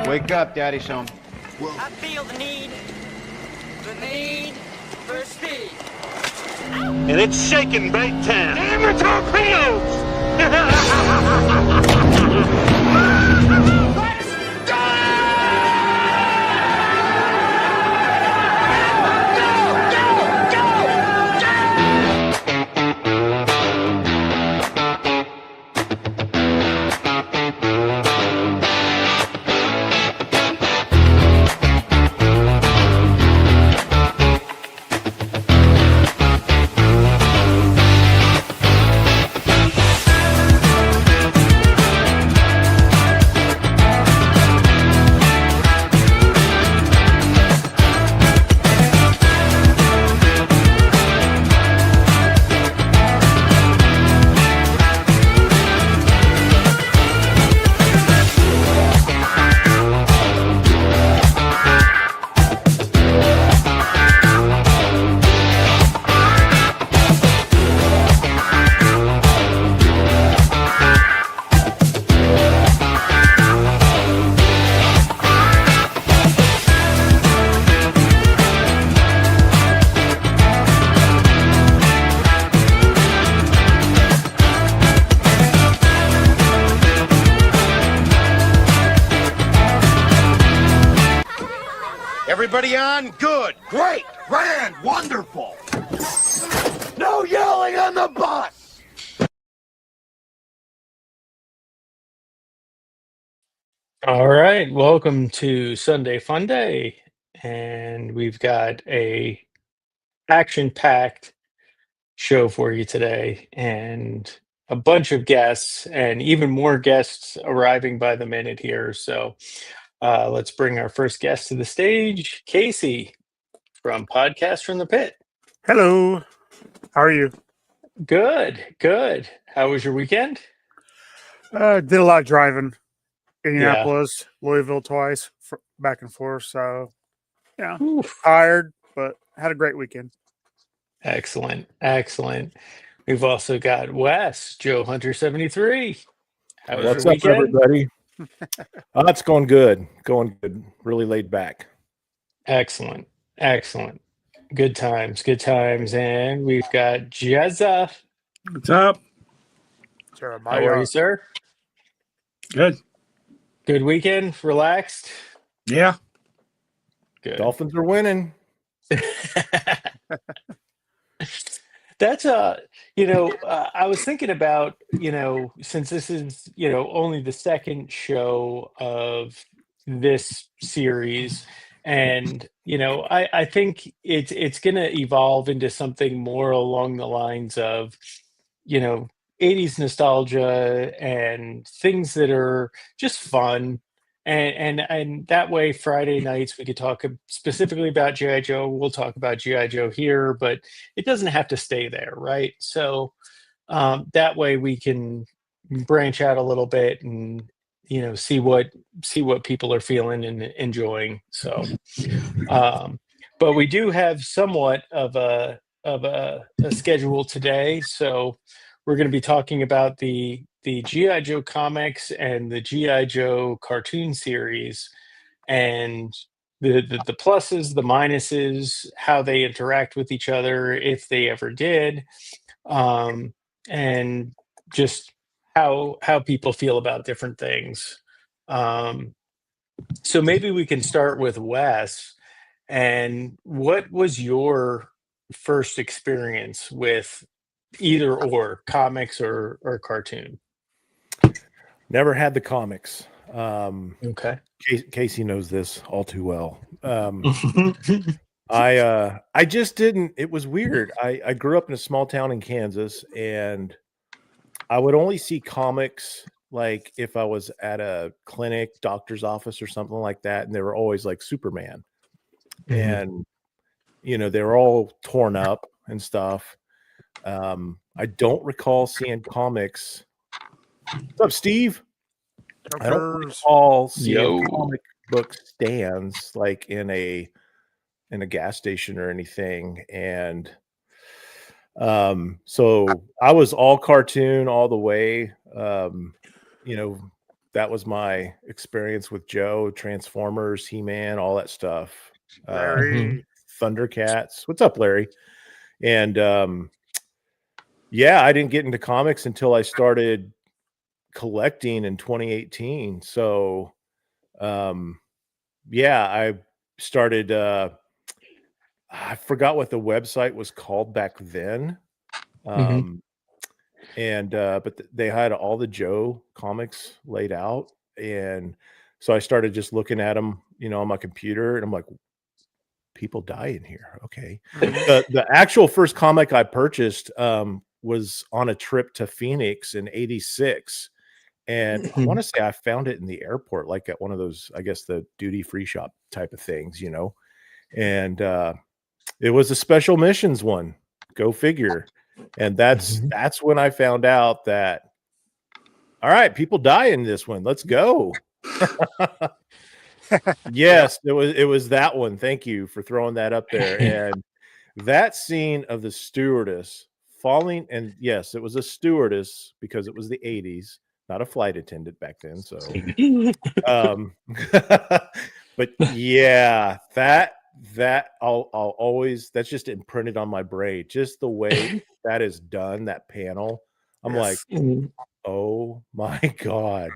Wake up, Daddy's home. I feel the need for speed. And it's shaking bait time. Damn the torpedoes! Everybody on? Good. Great! Grand! Wonderful! No yelling on the bus! All right, welcome to Sunday Funday, and we've got a action-packed show for you today, and a bunch of guests, and even more guests arriving by the minute here. So let's bring our first guest to the stage, Casey from Podcast from the Pit. Hello. How are you? Good, good. How was your weekend? Did a lot of driving. Indianapolis, Louisville twice, back and forth. So, yeah, tired, but had a great weekend. Excellent, excellent. We've also got Wes, Joe Hunter 73. How was What's your up, weekend? everybody? It's going good. Going good. Really laid back. Excellent, excellent. Good times, good times. And we've got Jezza. What's up? How are you, sir? Good. Good weekend? Relaxed? Yeah. Good. Dolphins are winning. That's I was thinking about, since this is, only the second show of this series, and I think it's going to evolve into something more along the lines of 80s nostalgia and things that are just fun. And that way, Friday nights we could talk specifically about GI Joe. We'll talk about GI Joe here, but it doesn't have to stay there, right? So that way we can branch out a little bit and see what people are feeling and enjoying. So, but we do have somewhat of a schedule today. So we're going to be talking about the GI Joe comics and the GI Joe cartoon series, and the pluses, the minuses, how they interact with each other, if they ever did, and just how people feel about different things. So maybe we can start with Wes. And what was your first experience with either or comics or cartoon? Never had the comics. Okay. Casey knows this all too well. I just didn't. It was weird. I grew up in a small town in Kansas, and I would only see comics like if I was at a clinic, doctor's office, or something like that, and they were always like Superman, and they were all torn up and stuff. I don't recall seeing comics. What's up, Steve? I don't recall seeing comic book stands like in a gas station or anything. And so I was all cartoon all the way. that was my experience with Joe, Transformers, He-Man, all that stuff. Larry. Thundercats. What's up, Larry? And I didn't get into comics until I started collecting in 2018. So I started I forgot what the website was called back then. But they had all the Joe comics laid out, and so I started just looking at them, on my computer, and I'm like, people die in here. Okay. The actual first comic I purchased was on a trip to Phoenix in '86. And I want to say I found it in the airport, like at one of those, I guess, the duty-free shop type of things, and it was a special missions one. Go figure. And that's when I found out that, all right, people die in this one. Let's go. Yes, it was that one. Thank you for throwing that up there. And that scene of the stewardess falling, and yes, it was a stewardess because it was the 80s, not a flight attendant back then. So but yeah, that I'll always, that's just imprinted on my brain. Just the way that is done, that panel. I'm like, oh my God.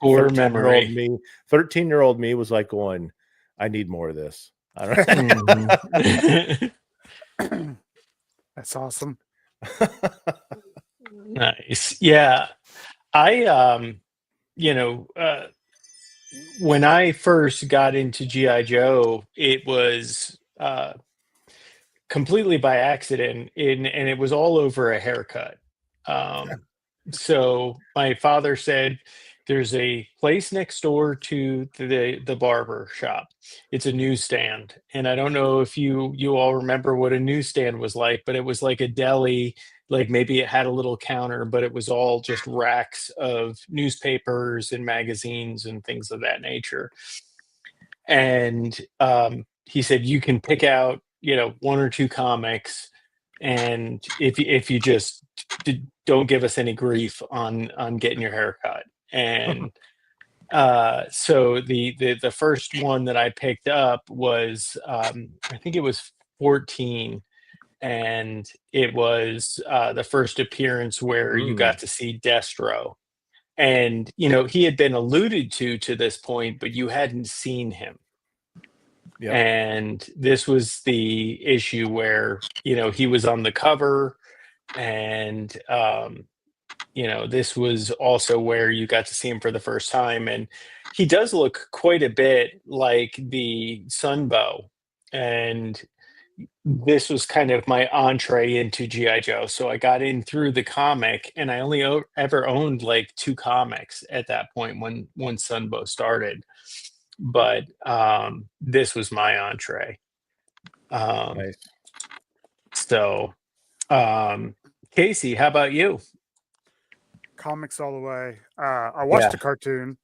Poor memory. 13-year-old me was like going, I need more of this. I don't That's awesome. Nice. Yeah. I when I first got into G.I. Joe, it was completely by accident, and it was all over a haircut. So my father said, there's a place next door to the barber shop. It's a newsstand. And I don't know if you all remember what a newsstand was like, but it was like a deli. Like maybe it had a little counter, but it was all just racks of newspapers and magazines and things of that nature. And he said, you can pick out, one or two comics, and if you just don't give us any grief on getting your hair cut. And so the first one that I picked up was I think it was 14, and it was the first appearance where you got to see Destro. And he had been alluded to this point, but you hadn't seen him. Yep. And this was the issue where he was on the cover, and this was also where you got to see him for the first time. And he does look quite a bit like the Sunbow. And this was kind of my entree into G.I. Joe. So I got in through the comic, and I only ever owned like 2 comics at that point when Sunbow started. But this was my entree. Nice. So, Casey, how about you? Comics all the way. I watched the cartoon.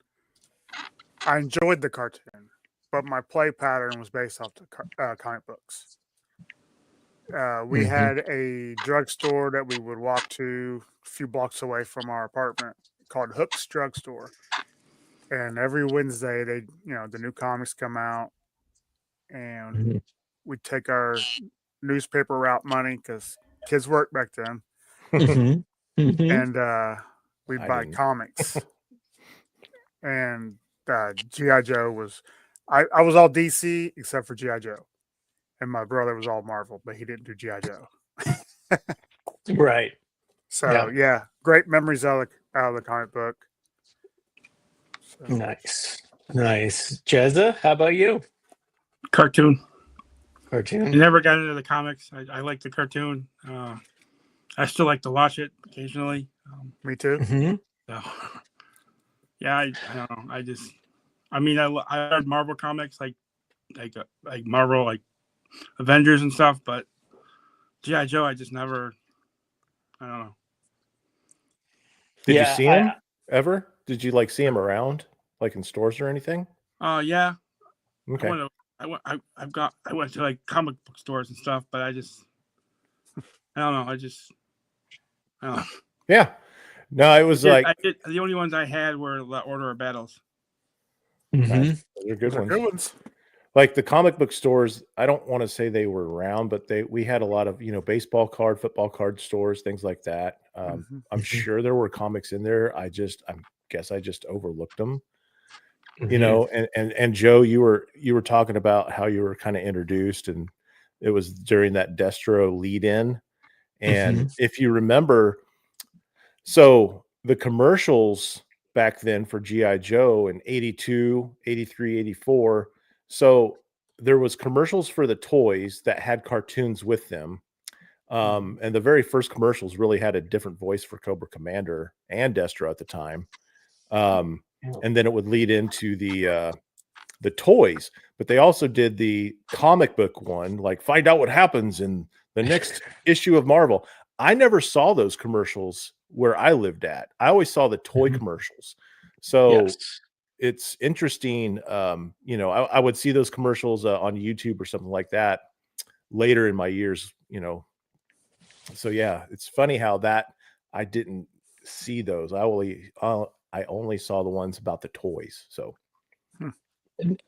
I enjoyed the cartoon, but my play pattern was based off the comic books. We had a drugstore that we would walk to a few blocks away from our apartment called Hook's Drugstore. And every Wednesday, the new comics come out, and we take our newspaper route money because kids worked back then. And we'd buy comics. And G.I. Joe was, I was all DC except for G.I. Joe. And my brother was all Marvel, but he didn't do G.I. Joe. Right. So, yeah, great memories out of the comic book. So. Nice. Jezza, how about you? Cartoon. I never got into the comics. I like the cartoon. I still like to watch it occasionally. Me too. So, yeah, I don't know. I read Marvel comics like Marvel, like Avengers and stuff, but G.I. Joe, I just never. I don't know. Did you see him ever? Did you see him around, like in stores or anything? Yeah. Okay. I went to like comic book stores and stuff, but I don't know. I don't know. Yeah. No, it was like The only ones I had were the Order of Battles. nice. Those are good Those are ones. good ones. Like the comic book stores, I don't want to say they were around, but we had a lot of, baseball card, football card stores, things like that. Mhm. I'm sure there were comics in there. I guess I just overlooked them. And Joe, you were talking about how you were kind of introduced, and it was during that Destro lead in. And if you remember, so the commercials back then for G.I. Joe in 82, 83, 84. So there was commercials for the toys that had cartoons with them. And the very first commercials really had a different voice for Cobra Commander and Destro at the time. And then it would lead into the toys, but they also did the comic book one, like find out what happens in the next issue of Marvel. I never saw those commercials where I lived at. I always saw the toy commercials. So it's interesting. I would see those commercials on YouTube or something like that later in my years, So yeah, it's funny how that I didn't see those. I only saw the ones about the toys. So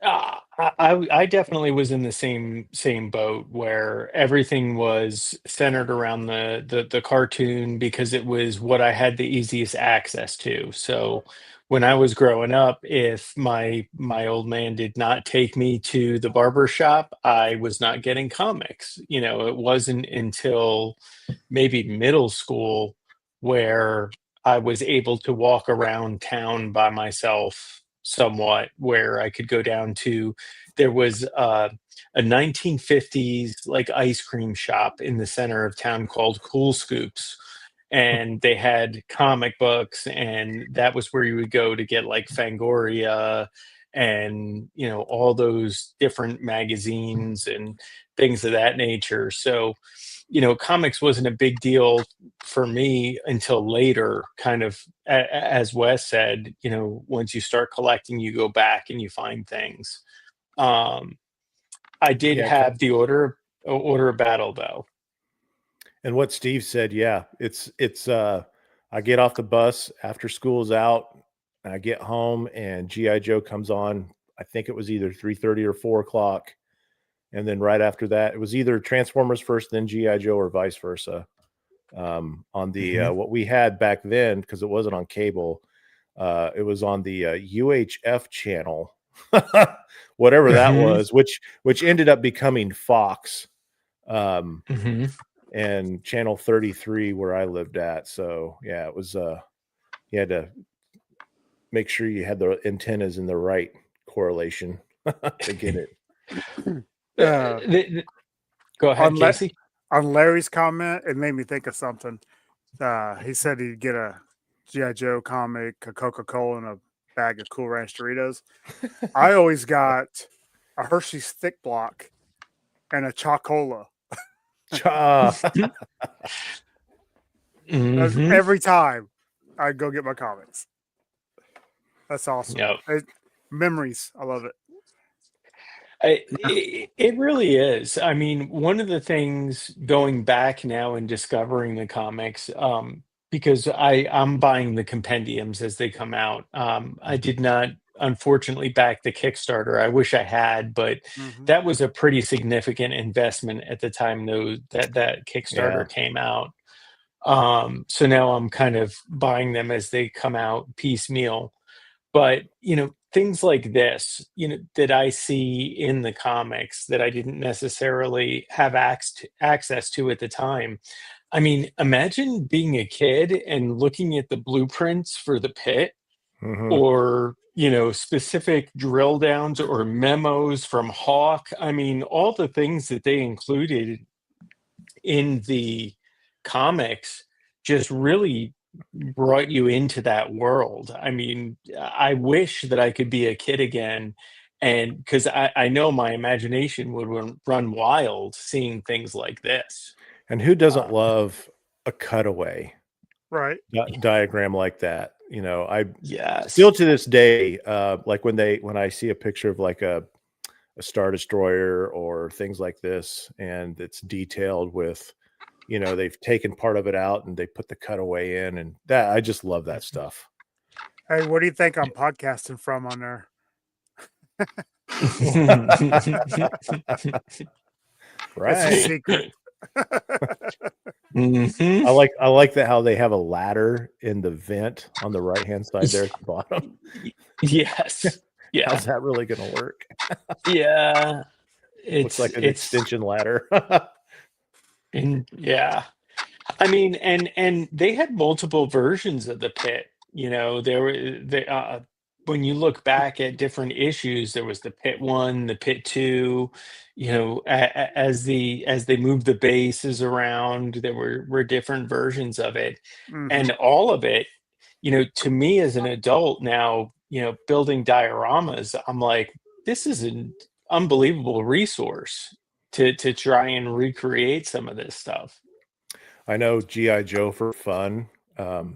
I definitely was in the same boat where everything was centered around the cartoon because it was what I had the easiest access to. So when I was growing up, if my old man did not take me to the barber shop, I was not getting comics. It wasn't until maybe middle school where I was able to walk around town by myself somewhat, where I could go down to there was a 1950s like ice cream shop in the center of town called Cool Scoops. And they had comic books, and that was where you would go to get like Fangoria and all those different magazines and things of that nature. So comics wasn't a big deal for me until later, kind of as Wes said, once you start collecting, you go back and you find things. I did Yeah, have the Order of Battle though. and what Steve said, yeah, it's I get off the bus after school's out, and I get home, and G.I. Joe comes on. I think it was either 3:30 or 4 o'clock. And then right after that, it was either Transformers first, then G.I. Joe, or vice versa. On the what we had back then, because it wasn't on cable, it was on the UHF channel, whatever that was, which ended up becoming Fox, and channel 33 where I lived at. So yeah, it was you had to make sure you had the antennas in the right correlation to get it. Go ahead, Casey. On Larry's comment, it made me think of something. He said he'd get a G.I. Joe comic, a Coca-Cola, and a bag of Cool Ranch Doritos. I always got a Hershey's Thick Block and a Chocola. Every time I'd go get my comics. That's awesome. Memories. I love it. It really is. I mean, one of the things going back now and discovering the comics, because I'm buying the compendiums as they come out. I did not, unfortunately, back the Kickstarter. I wish I had, but that was a pretty significant investment at the time that Kickstarter came out. So now I'm kind of buying them as they come out piecemeal. But things like this, that I see in the comics that I didn't necessarily have access to at the time. I mean, imagine being a kid and looking at the blueprints for the pit, or specific drill downs or memos from Hawk. I mean, all the things that they included in the comics just really brought you into that world. I mean, I wish that I could be a kid again, and because I know my imagination would run wild seeing things like this. And who doesn't love a cutaway diagram like that? I still to this day, like when I see a picture of like a Star Destroyer or things like this, and it's detailed with you know, they've taken part of it out and they put the cutaway in, and that I just love that stuff. Hey, what do you think I'm podcasting from on there? Right. It's a secret. Mhm. I like that how they have a ladder in the vent on the right hand side there at the bottom. Yes. Yeah. How's that really going to work? Yeah. Looks like an extension ladder. And yeah. I mean, and they had multiple versions of the pit. You know, there were when you look back at different issues, there was the pit one, the pit two. You know, as they moved the bases around, there were different versions of it, Mhm. and all of it. You know, to me as an adult now, you know, building dioramas, I'm like, this is an unbelievable resource to try and recreate some of this stuff. I know G.I. Joe for Fun,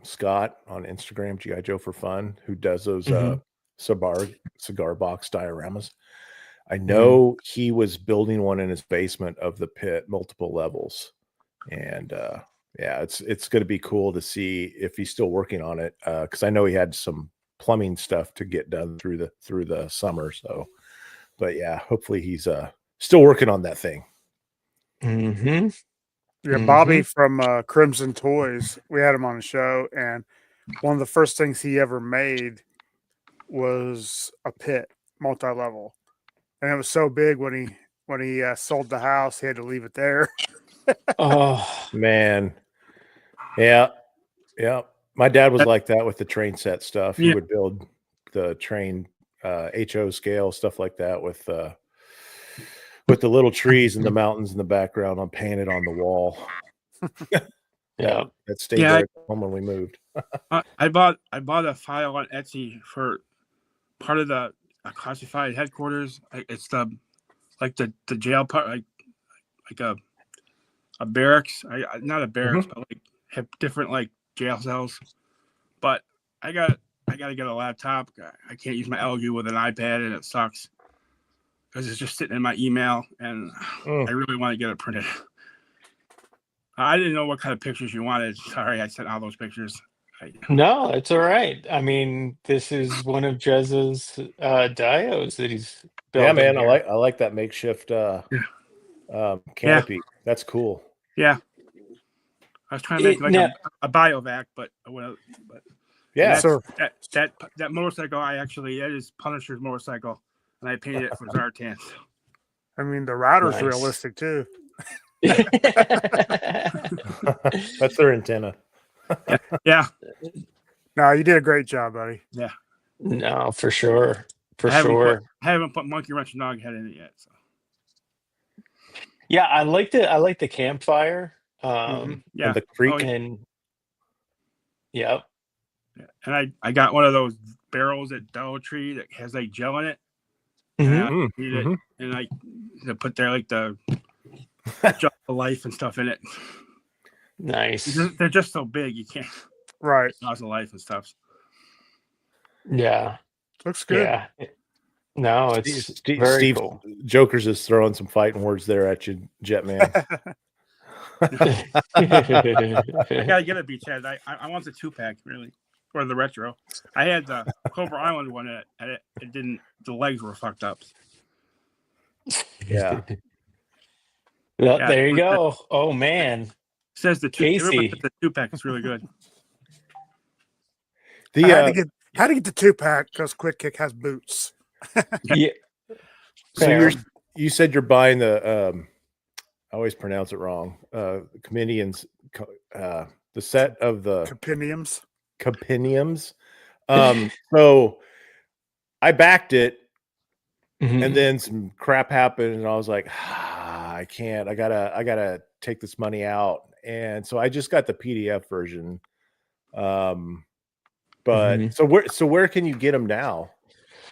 Scott on Instagram, G.I. Joe for Fun, who does those Mhm. cigar box dioramas. I Mhm. know he was building one in his basement of the pit, multiple levels. And yeah, it's going to be cool to see if he's still working on it, because I know he had some plumbing stuff to get done through the summer. So, but yeah, hopefully he's still working on that thing. Mhm. Yeah, Bobby Mhm. from Crimson Toys, we had him on the show, and one of the first things he ever made was a pit, multi-level, and it was so big when he sold the house, he had to leave it there. Oh, Man, yeah, yeah. My dad was like that with the train set stuff. He Yeah. would build the train HO scale stuff like that with the little trees and the mountains in the background on painted on the wall. yeah. That stayed Yeah, there at home when we moved. I bought a file on Etsy for part of the classified headquarters. It's the jail part, like a barracks. Not a barracks, but like have different like jail cells. But I got to get a laptop. I can't use my LG with an iPad, and it sucks because it's just sitting in my email, and I really want to get it printed. I didn't know what kind of pictures you wanted. Sorry, I sent all those pictures. No, it's all right. I mean, this is one of Jez's dios that he's Yeah, building man, here. I like that makeshift canopy. That's cool. Yeah. I was trying to make like Now, a biovac, but Yeah. So that motorcycle that is Punisher's motorcycle, and I painted it for Zartan. I mean, the router's Nice. realistic too. That's their antenna. Yeah. No, you did a great job, buddy. Yeah. No, for sure. For I sure. haven't put Monkey Wrench and Dog Head in it yet. So. Yeah, I like the campfire. Yeah. And the creek. Oh, And yep. yeah. And I got one of those barrels at Dollar Tree that has like gel in it. Mhm. And I put there like the jar of life and stuff in it. Nice. They're just so big you can't Right. jaws of life and stuff. Yeah. Looks good. Yeah. No, it's very Steve cool. Jokers is throwing some fighting words there at you, Jetman. I gotta get a beachhead. I want the 2-pack really, or the retro. I had the Cobra Island one, and it didn't. The legs were fucked up. Yeah. Well, there you go. Oh man, it says the Casey. the 2-pack is really good. The How to get the 2-pack because Quick Kick has boots. Yeah. so you said you're buying the I always pronounce it wrong. Compendiums, the set of the Compendiums. Compendiums. So I backed it, Mhm. and then some crap happened, and I was like, I can't. I gotta take this money out, and so I just got the PDF version. But Mhm. so where can you get them now?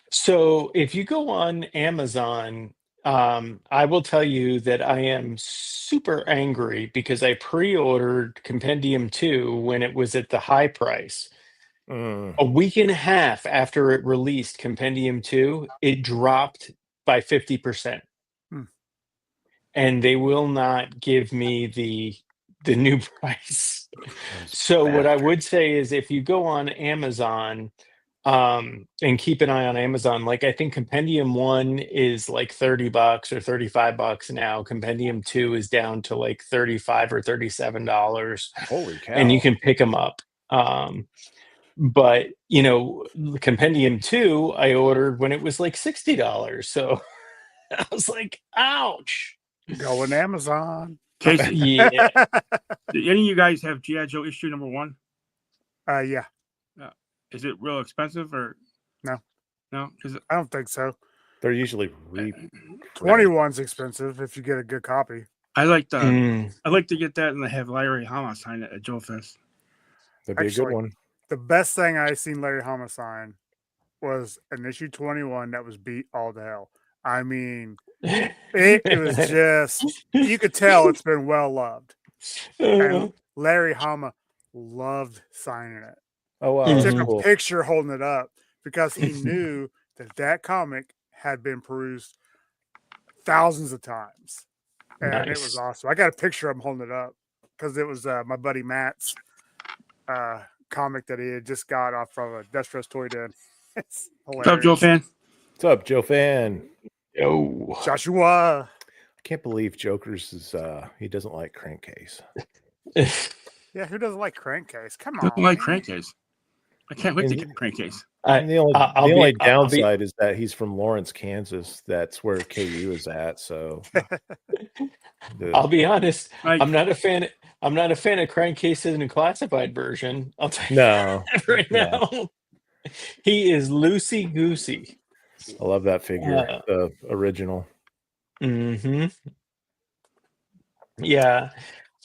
So if you go on Amazon, I will tell you that I am super angry because I pre-ordered Compendium 2 when it was at the high price. A week and a half after it released, Compendium 2, it dropped by 50%. Hmm. And they will not give me the new price. So what I would say is if you go on Amazon, and keep an eye on Amazon, like I think Compendium 1 is like $30 or $35 now. Compendium 2 is down to like $35 or $37, Holy cow! and you can pick them up. But Compendium 2 I ordered when it was like $60. So I was like, ouch. Going Amazon. Casey, Yeah. do any of you guys have G.I. Joe issue number 1? Yeah. Is it real expensive or No? Because I don't think so. They're usually 21's expensive if you get a good copy. I like to get that and I have Larry Hama sign it at Joe Fest. That'd be a good one. The best thing I seen Larry Hama sign was an issue 21 that was beat all to hell. I mean, it was just, you could tell it's been well loved. And Larry Hama loved signing it. Oh wow! He took a picture holding it up because he knew that comic had been perused thousands of times, and it was awesome. I got a picture of him holding it up because it was my buddy Matt's comic that he had just got off from a Destros Toy Den. It's hilarious. What's up, Joe Fan? What's up, Joe Fan? Yo, Joshua. I can't believe Joker's is he doesn't like Crankcase. Yeah, who doesn't like Crankcase? Come on. Doesn't like Crankcase. I can't wait to get Crankcase. The only downside is that he's from Lawrence, Kansas. That's where KU is at. So I'll be honest. I'm not a fan. I'm not a fan of Crankcase's in a classified version. I'll tell you that right now. He is loosey goosey. I love that figure, the original. Mm-hmm. Yeah.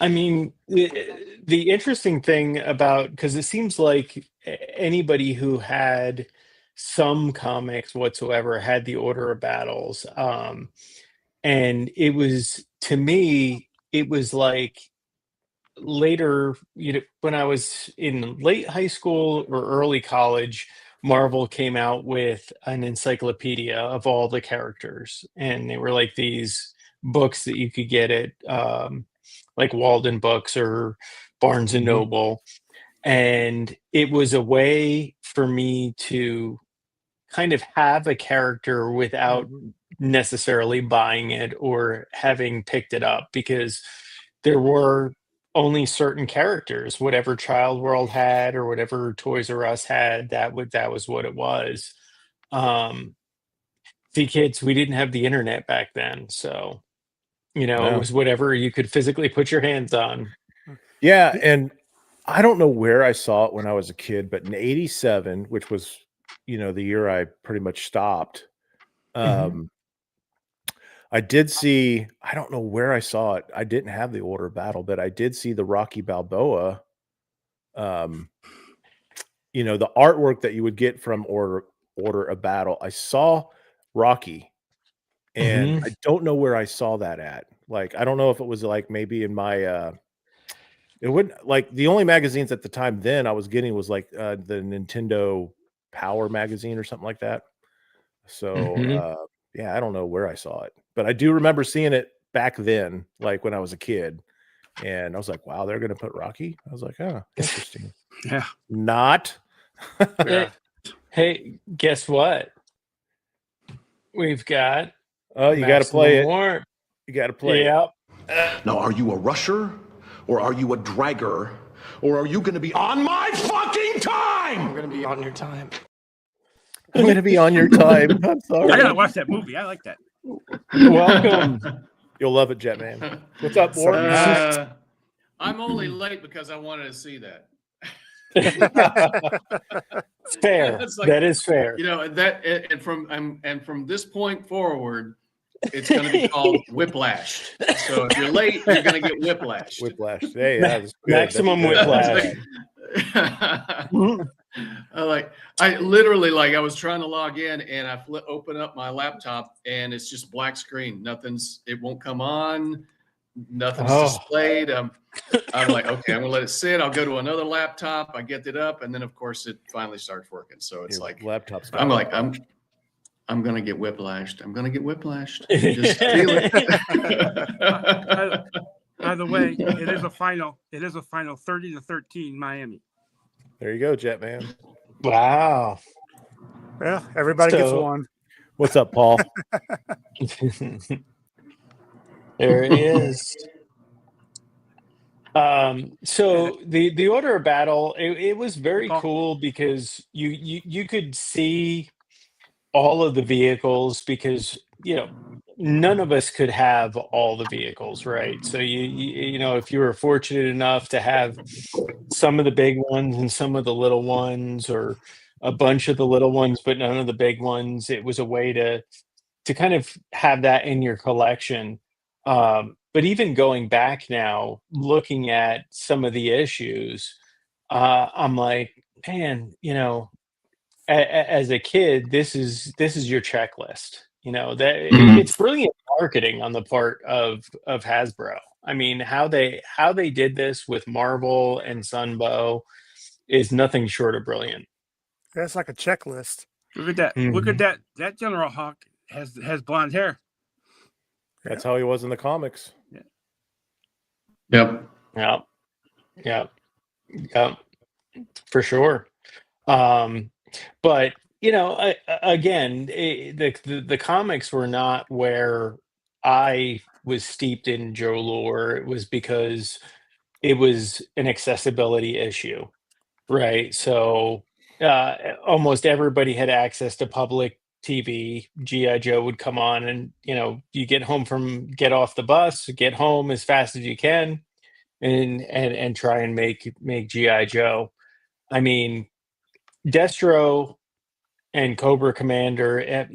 I mean, the interesting thing about, because it seems like anybody who had some comics whatsoever had the Order of Battles. And it was, to me, it was like later, when I was in late high school or early college, Marvel came out with an encyclopedia of all the characters. And they were like these books that you could get at like Walden Books or Barnes and Noble. And it was a way for me to kind of have a character without necessarily buying it or having picked it up, because there were only certain characters. Whatever Child World had or whatever Toys R Us had, that was what it was. See, kids, we didn't have the internet back then, so it was whatever you could physically put your hands on. Yeah, and I don't know where I saw it when I was a kid, but in '87, which was, the year I pretty much stopped, I did see, I don't know where I saw it. I didn't have the Order of Battle, but I did see the Rocky Balboa, the artwork that you would get from Order of Battle. I saw Rocky, and I don't know where I saw that at. Like, I don't know if it was like maybe in my, it wouldn't, like, the only magazines at the time then I was getting was like the Nintendo Power magazine or something like that. So, yeah, I don't know where I saw it, but I do remember seeing it back then, like when I was a kid, and I was like, wow, they're going to put Rocky. I was like, oh, interesting. Yeah. Not. Hey, guess what? We've got. Oh, you got to play it. Warmth. You got to play it. Now, are you a rusher, or are you a dragger, or are you going to be on my fucking time? I'm going to be on your time. I'm going to be on your time. I'm sorry. I got to watch that movie. I like that. Welcome. You'll love it, Jetman. What's up, Ward? I'm only late because I wanted to see that. Fair. Like, that is fair. And from this point forward, it's going to be called Whiplash. So if you're late, you're going to get whiplash. Whiplash. Hey, that was good. Maximum whiplash. I literally, I was trying to log in and I open up my laptop and it's just black screen. It won't come on. Nothing's displayed. I'm like, okay, I'm gonna let it sit. I'll go to another laptop. I get it up, and then of course it finally starts working. So it's like laptop's. I'm like, I'm gonna get whiplashed. I'm gonna get whiplashed. Just feel it. By the way, it is a final. It is a final 30-13 Miami. There you go, Jetman. Wow. Yeah, everybody gets one. What's up, Paul? There he is. So the order of battle, it was very cool because you could see all of the vehicles because none of us could have all the vehicles, right? So you know, if you were fortunate enough to have some of the big ones and some of the little ones, or a bunch of the little ones but none of the big ones, it was a way to kind of have that in your collection. But even going back now, looking at some of the issues, I'm like, man, as a kid, this is your checklist. That it's brilliant marketing on the part of Hasbro. I mean, how they did this with Marvel and Sunbow is nothing short of brilliant. That's like a checklist. Look at that! Look at that! That General Hawk has blonde hair. That's how he was in the comics. Yep. Yep. For sure. But again, the comics were not where I was steeped in Joe lore. It was because it was an accessibility issue, right? So almost everybody had access to public TV. GI Joe would come on, and you get off the bus, get home as fast as you can, and try and make GI Joe. I mean, Destro and Cobra Commander,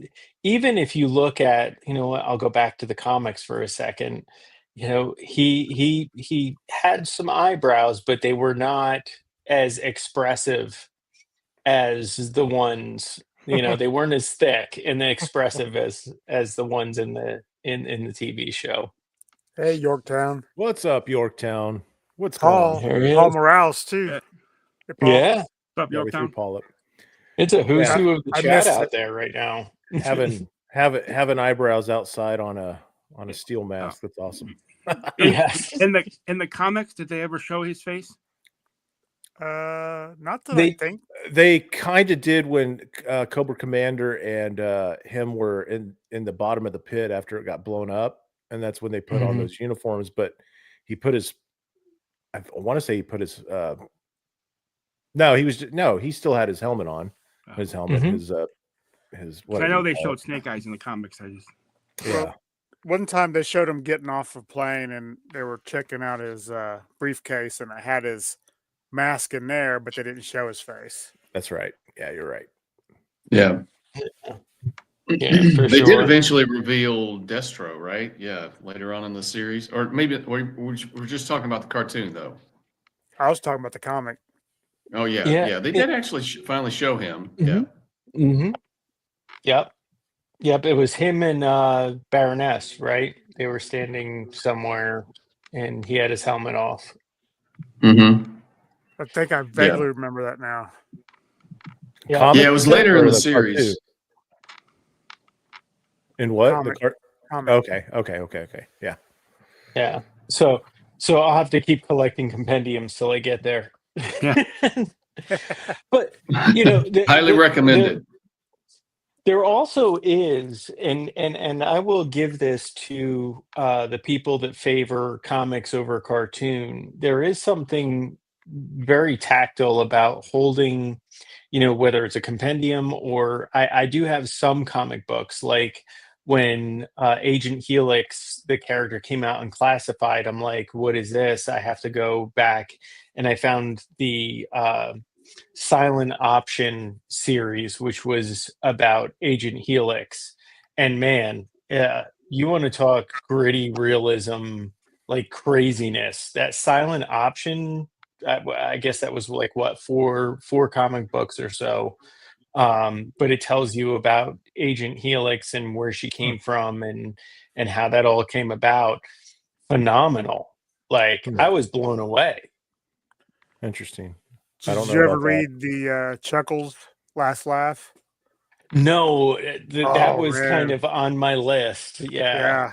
even if you look at, I'll go back to the comics for a second. He had some eyebrows, but they were not as expressive as the ones, they weren't as thick and expressive as the ones in the TV show. Hey, Yorktown. What's up, Yorktown? What's Paul? going on? Paul Morales too. Yeah. Hey, Paul. Yeah. What's up, Yorktown? Paul up. It's a who's who of the I chat missed out it. there right now. having eyebrows outside on a steel mask. That's awesome. Yes. In the comics, did they ever show his face? Not that I think. They kind of did when Cobra Commander and him were in the bottom of the pit after it got blown up, and that's when they put on those uniforms. But he put his, I want to say he put his. He still had his helmet on. His helmet, his. I know they showed Snake Eyes in the comics. Well, one time they showed him getting off a plane, and they were checking out his briefcase, and it had his mask in there, but they didn't show his face. That's right. Yeah, you're right. Yeah. Yeah, for They sure. did eventually reveal Destro, right? Yeah, later on in the series, or maybe we're just talking about the cartoon, though. I was talking about the comic. Oh yeah. They did actually finally show him. Yep. It was him and Baroness, right? They were standing somewhere, and he had his helmet off. I think I vaguely remember that now. Yeah, it was later in the series. Cartoon? In what? Comic. Okay. Yeah. So I'll have to keep collecting compendiums till I get there. Yeah. But Highly recommended. There also is, and I will give this to the people that favor comics over cartoon. There is something very tactile about holding, whether it's a compendium or I do have some comic books, like when Agent Helix, the character, came out and classified. I'm like, what is this? I have to go back, and I found the Silent Option series, which was about Agent Helix. And man, you want to talk gritty realism, like craziness. That Silent Option, I guess that was like what, four comic books or so. But it tells you about Agent Helix and where she came from and how that all came about. Phenomenal. Like, I was blown away. Interesting. Did you ever read the Chuckles Last Laugh? No, that was man. kind of on my list. Yeah.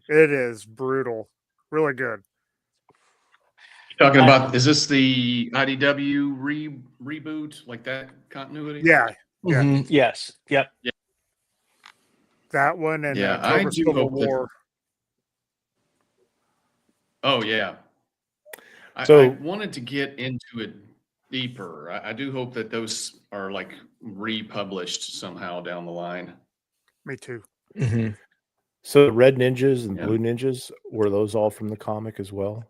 It is brutal. Really good. Talking about, is this the IDW reboot, like that continuity? Yeah, yeah. Mhm, yes. Yep. That one and Yeah, I Cobra do Civil hope that. War. Oh yeah, I So wanted to get into it deeper. I do hope that those are like republished somehow down the line. Me too. hmm so the red ninjas and Yeah. blue ninjas, were those all from the comic as well?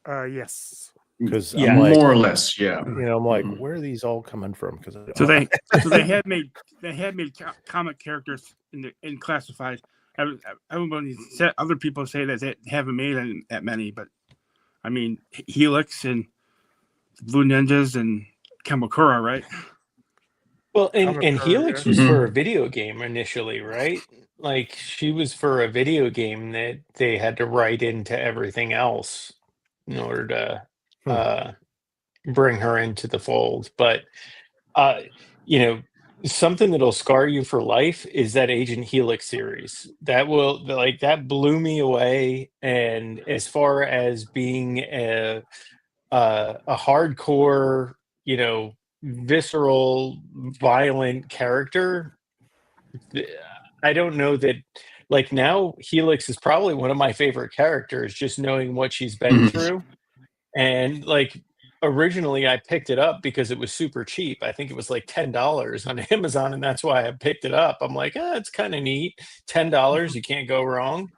Yes. Because Yeah. I'm like, More or less, yeah. I'm like, Mhm. where are these all coming from? Because So they had made comic characters in classified. Everybody said, other people say that they haven't made that many, but I mean Helix and Blue Ninjas and Kamakura, right? Well, and Kamakura, Helix yeah. was for a Mhm. video game initially, right? Like she was for a video game that they had to write into everything else in order to uh, bring her into the fold. But uh, you know, something that'll scar you for life is that Agent Helix series. That blew me away. And as far as being a hardcore, visceral, violent character, th- I don't know that. Like now, Helix is probably one of my favorite characters, just knowing what she's been Mhm. through. And like originally, I picked it up because it was super cheap. I think it was like $10 on Amazon, and that's why I picked it up. I'm like, it's kind of neat. $10, you can't go wrong.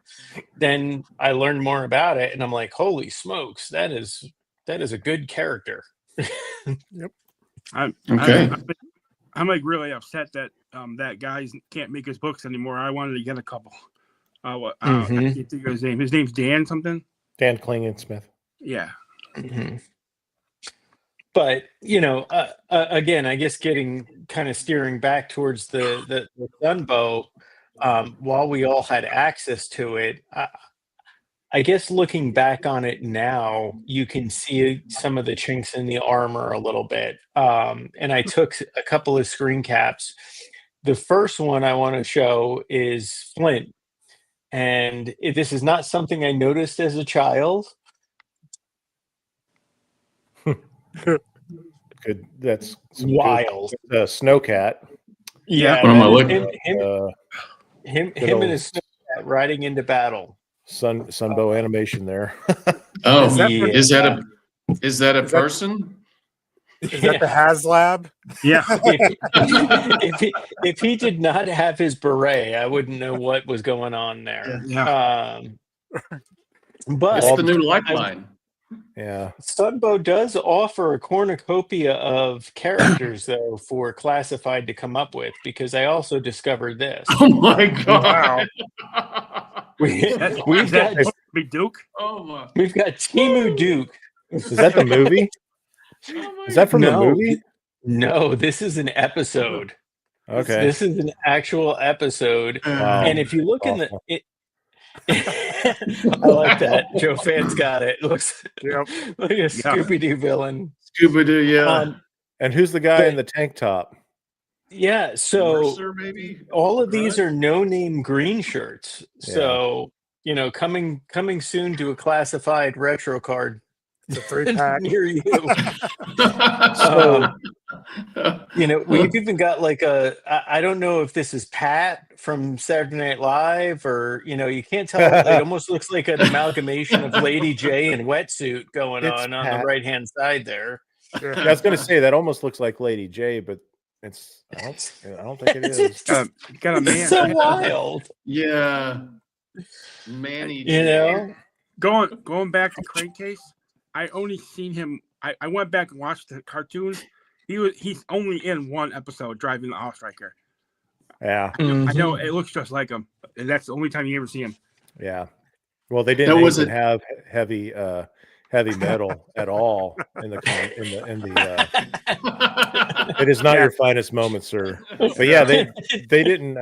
Then I learned more about it, and I'm like, holy smokes, that is a good character. Yep. Okay. I'm like really upset that that guy can't make his books anymore. I wanted to get a couple. I Mhm. can't think of his name. His name's Dan something. Dan Klingensmith. Yeah. Mhm. But again, I guess getting kind of steering back towards the Sunbow, while we all had access to it, I guess looking back on it now, you can see some of the chinks in the armor a little bit. And I took a couple of screen caps. The first one I want to show is Flint, and this is not something I noticed as a child. Good. That's some Wild. good Yeah, Snowcat. What am I that is looking? him Good and old his Snowcat riding into battle. Sunbow animation there. Oh, Is that Yeah. is that a is that a Is that- person? Is that the HasLab? Yeah. If he did not have his beret, I wouldn't know what was going on there. Yeah. But It's the new Lifeline. Yeah. Sunbow does offer a cornucopia of characters, though, for classified to come up with, because I also discovered this. Oh my god! We've Is that got Big Duke? Oh my! we've got Timu Duke. Is that the movie? Oh my Is that from the No, movie? no, this is an episode. Okay. This is an actual episode. Wow. And if you look in Awful. I like that. Joe Fan's got it. Looks Yep. like a Scooby Doo villain. Scooby Doo, yeah. And who's the guy but- in the tank top? Yeah, so Mercer, maybe. all of these Right? are no-name green shirts. So, coming soon to a classified retro card It's a 3-pack. near you. So- We've even got like I don't know if this is Pat from Saturday Night Live or, you can't tell. It almost looks like an amalgamation of Lady J and Wetsuit going It's on Pat. the right-hand side there. Yeah, I was going to say that almost looks like Lady J, but I don't think it is. Got a man. It's so wild. Yeah. Manny. Going back to Crankcase, I only seen him. I went back and watched the cartoons. He's only in one episode driving the All Striker. Yeah. Mm-hmm. I know it looks just like him. And that's the only time you ever see him. Yeah. Well, they didn't was even have heavy metal at all in the it is not your finest moment, sir. But yeah, they didn't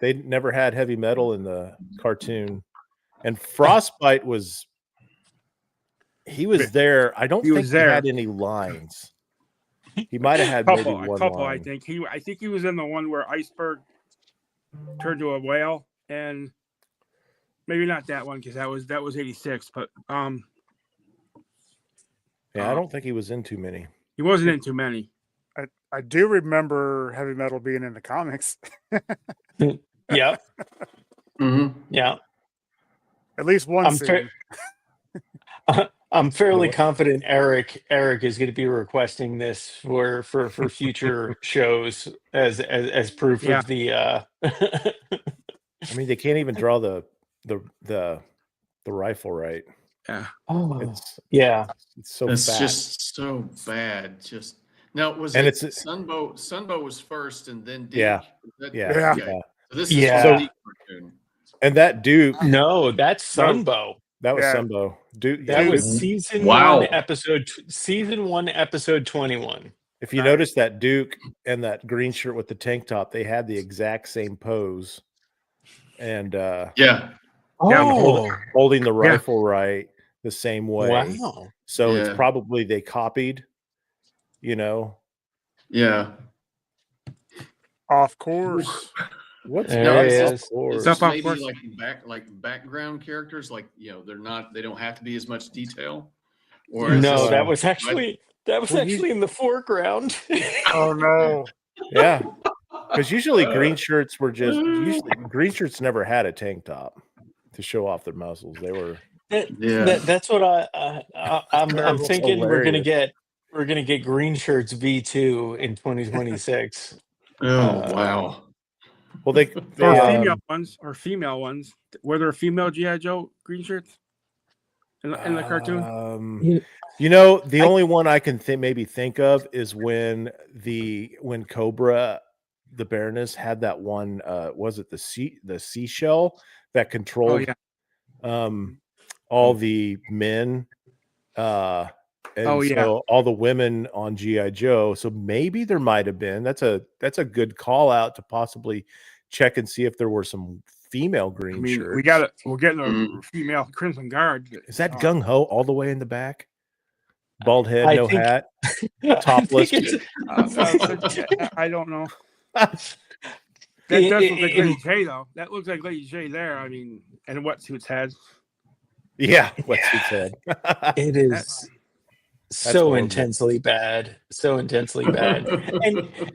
they never had heavy metal in the cartoon. And Frostbite was there. I don't think he had any lines. He might have had maybe one couple, line. I think he was in the one where Iceberg turned to a whale, and maybe not that one because that was 86, but Yeah, I don't think he was in too many. He wasn't in too many. I do remember heavy metal being in the comics. Yeah. Mm-hmm. Yeah. At least one I'm scene. I'm fairly confident Eric is going to be requesting this for future shows as proof Yeah. of the I mean, they can't even draw the rifle right. Yeah. It's so It's fat. just so bad. Just now was And it it's Sunbow? Sunbow was first, and then Deke. Yeah. Yeah. Okay. So this is Yeah. from Deke cartoon. And that Duke, No, that's Sunbow. that was Yeah. Sunbow. Duke, That yeah, was Duke- season Wow. 1 episode 21. if you notice that Duke and that green shirt with the tank top, they had the exact same pose. And Yeah. holding the rifle right the same way. Wow. So it's Yeah. probably they copied, you know. Yeah. Off course. What's There No, he it's is. just, course? it's Step just off maybe course. like background characters, like they don't have to be as much detail. Or is No, this- that was actually Well, in the foreground. Oh no. Yeah. Because usually green shirts green shirts never had a tank top to show off their muscles. They were That's what I'm thinking. Hilarious. We're gonna get green shirts V2 in 2026. wow. well they Or female ones. Were there female G.I. Joe green shirts in the cartoon? The only one I can maybe think of is when Cobra the Baroness had that one was it the seashell that controlled all the men all the women on G.I. Joe. So maybe there might have been. That's a good call out to possibly check and see if there were some female green shirts. We're getting a female Crimson Guard. Is that gung ho all the way in the back? Bald head, I no think- hat, I topless. think it's- I don't know. That does look like Lady J, though. That looks like Lady J there. I mean, and wetsuits head. Yeah, wetsuit head. It is so horrible. intensely bad,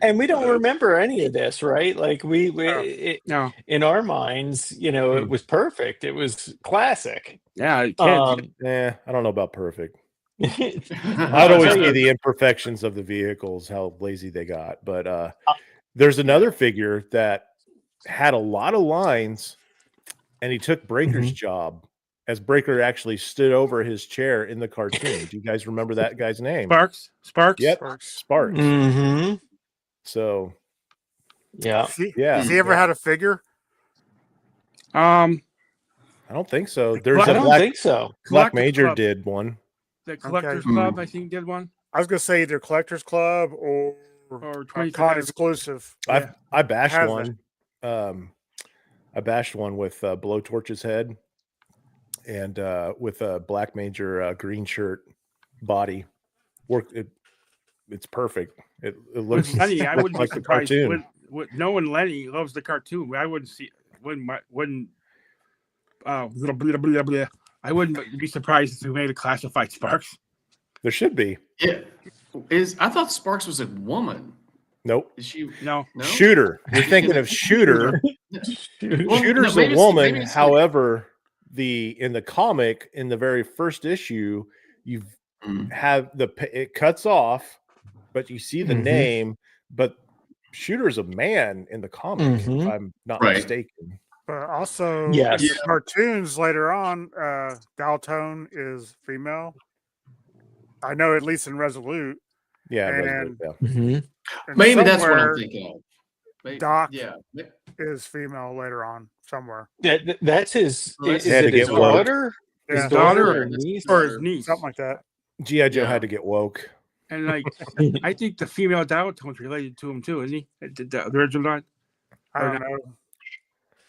and we don't remember any of this, right? Like No. in our minds, it was perfect. It was classic. Yeah, kids. I don't know about perfect. I'd I'll always tell see you. the imperfections of the vehicles, how lazy they got. But there's another figure that had a lot of lines, and he took Breaker's job as Breaker actually stood over his chair in the cartoon. Do you guys remember that guy's name? Sparks. Yep, Sparks. Mm-hmm. So, Yeah. Has he ever had a figure? I don't think so. There's I a don't think so. Black Collector's Major Club. did one. The Collectors Okay. Club, I think, did one. I was gonna say either Collectors Club or Or con 25. exclusive. I bashed Has one. I bashed one with Blowtorch's head and with a Black Major green shirt body. It's perfect. It looks With Lenny, I wouldn't like be the surprised. cartoon. Knowing Lenny loves the cartoon, I wouldn't blah, blah, blah, blah. I wouldn't be surprised if we made a classified Sparks. There should be. Yeah. I thought Sparks was a woman. Nope. Is she? No. Shooter. You're thinking of Shooter. Well, Shooter's no, maybe a it's- woman. maybe it's However, in the comic, in the very first issue, you have it cuts off, but you see the name. But Shooter's a man in the comic, if I'm not mistaken. But also, Yes. in the cartoons later on, Daltone is female. I know at least in Resolute. Yeah, and, Resolute, and Maybe that's what I'm somewhere thinking of. Maybe, Doc yeah. is female later on somewhere. That's his. Well, Is had to it his get woke. daughter? Yeah. His daughter or That's niece? Or his niece. Something like that. G.I. Joe Yeah. had to get woke. And like, I think the female Daltone's related to him too, isn't he? The original one. I don't know.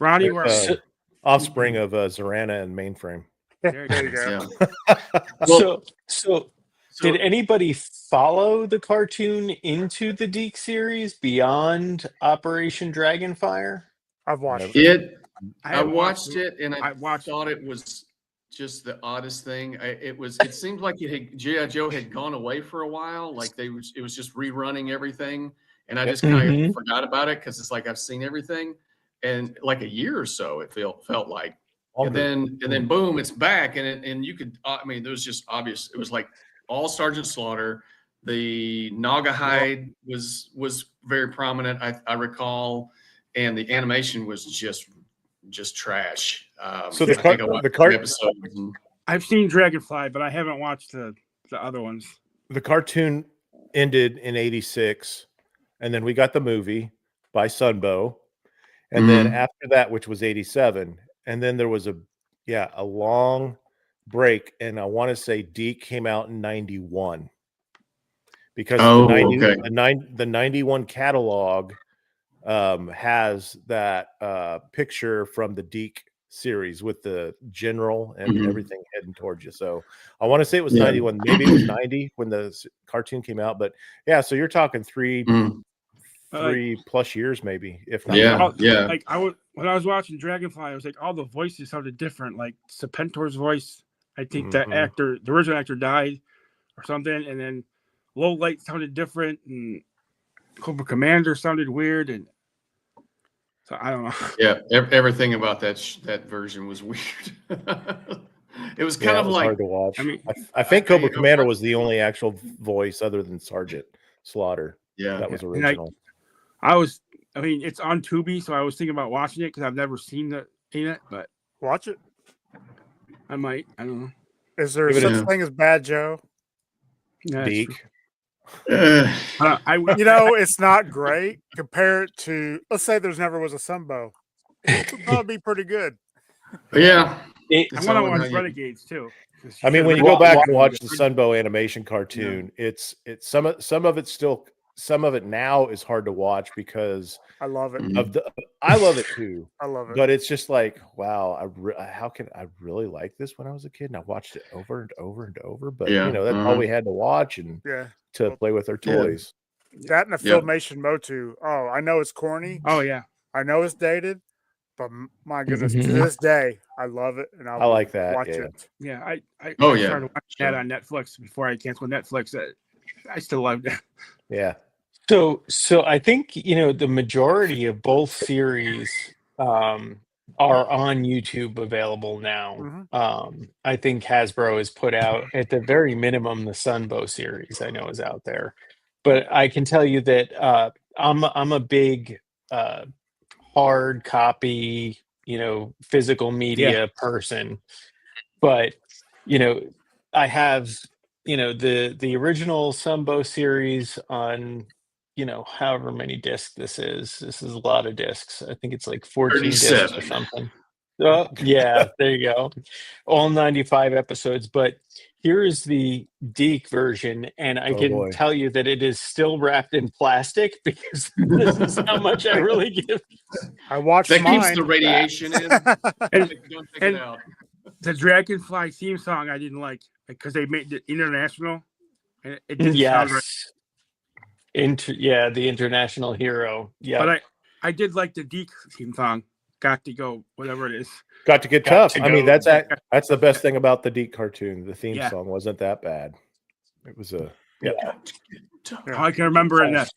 Ronnie, Uh, offspring of Zorana and Mainframe. there There you you go. go. Yeah. Well, So did anybody follow the cartoon into the Deke series beyond Operation Dragonfire? I've watched I haven't watched it and I watched thought it was just the oddest thing. It seemed like G.I. Joe had gone away for a while. Like it was just rerunning everything. And I just kind of forgot about it because it's like I've seen everything. And like a year or so, it felt like. And then boom, it's back. And you could, I mean, there was just obvious. It was like all Sergeant Slaughter. The Naga hide was very prominent, I recall. And the animation was just trash. So the episode. I've seen Dragonfly, but I haven't watched the other ones. The cartoon ended in '86, and then we got the movie by Sunbow, and then after that, which was '87, and then there was a long break, and I want to say Deke came out in '91 because the '91 catalog has that picture from the Deke series with the general and everything heading towards you. So I want to say it was 91, maybe it was 90 when the cartoon came out, but yeah, so you're talking three plus years, maybe, if not. Like when I was watching Dragonfly, I was like, all the voices sounded different. Like Serpentor's voice, I think the original actor died or something, and then Low Light sounded different, and Cobra Commander sounded weird, and so I don't know. Yeah, everything about that version was weird. It was kind of like hard to watch. I mean, I think Cobra Commander was the only actual voice other than Sergeant Slaughter. Yeah, that was original. I mean, it's on Tubi, so I was thinking about watching it because I've never seen it, but watch it. I might. I don't know. Is there such thing as Bad Joe? Deke. It's not great. Compare it to, let's say there's never was a Sunbow. It would be pretty good. Yeah. I want to watch Renegades too. I mean, when you go back and watch the Sunbow animation cartoon, it's some of it now is hard to watch because I love it. I love it too. I love it. But it's just like, wow, how can I really like this when I was a kid? And I watched it over and over and over. But that's all we had to watch and to play with our toys. That and the Filmation Motu. Oh, I know it's corny. Oh yeah. I know it's dated, but my goodness, to this day, I love it, and I like that. Watch it. Yeah, I started watching that on Netflix before I canceled Netflix. I still loved it. Yeah. So I think the majority of both series are on YouTube available now. I think Hasbro has put out at the very minimum the Sunbow series I know is out there, but I can tell you that I'm a big hard copy physical media person, but I have the original Sunbow series on however many discs this is a lot of discs. I think it's like 14 discs or something. Oh yeah, there you go, all 95 episodes. But here is the Deke version, and I can tell you that it is still wrapped in plastic because this is how much I really give. I watched that mine. Keeps the radiation in. Don't take it out. The Dragonfly theme song I didn't like because they made it international, and it didn't sound right. The international hero. Yeah, but I did like the Deke theme song. Got to go, whatever it is. Got to get tough. I mean, that's the best thing about the Deke cartoon. The theme song wasn't that bad. It was I can remember in that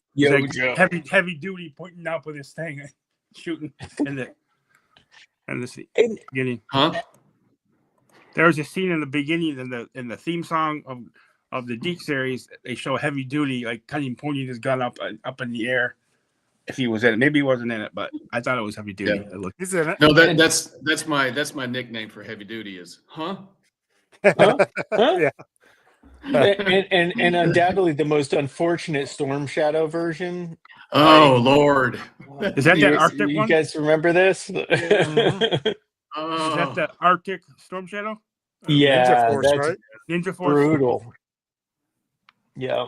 heavy duty pointing out with his thing, shooting in the beginning. Huh? There was a scene in the beginning in the theme song of the Deke series. They show heavy duty like kind of pointing his gun up in the air. If he was in it, maybe he wasn't in it, but I thought it was heavy duty. Yeah. He's in it. No, that's my nickname for heavy duty is huh? Yeah. and undoubtedly the most unfortunate Storm Shadow version. Oh Lord, is that Arctic one? You guys remember this? Is that the Arctic Storm Shadow? Yeah, Ninja Force, that's right? Ninja Force. Brutal. Yeah.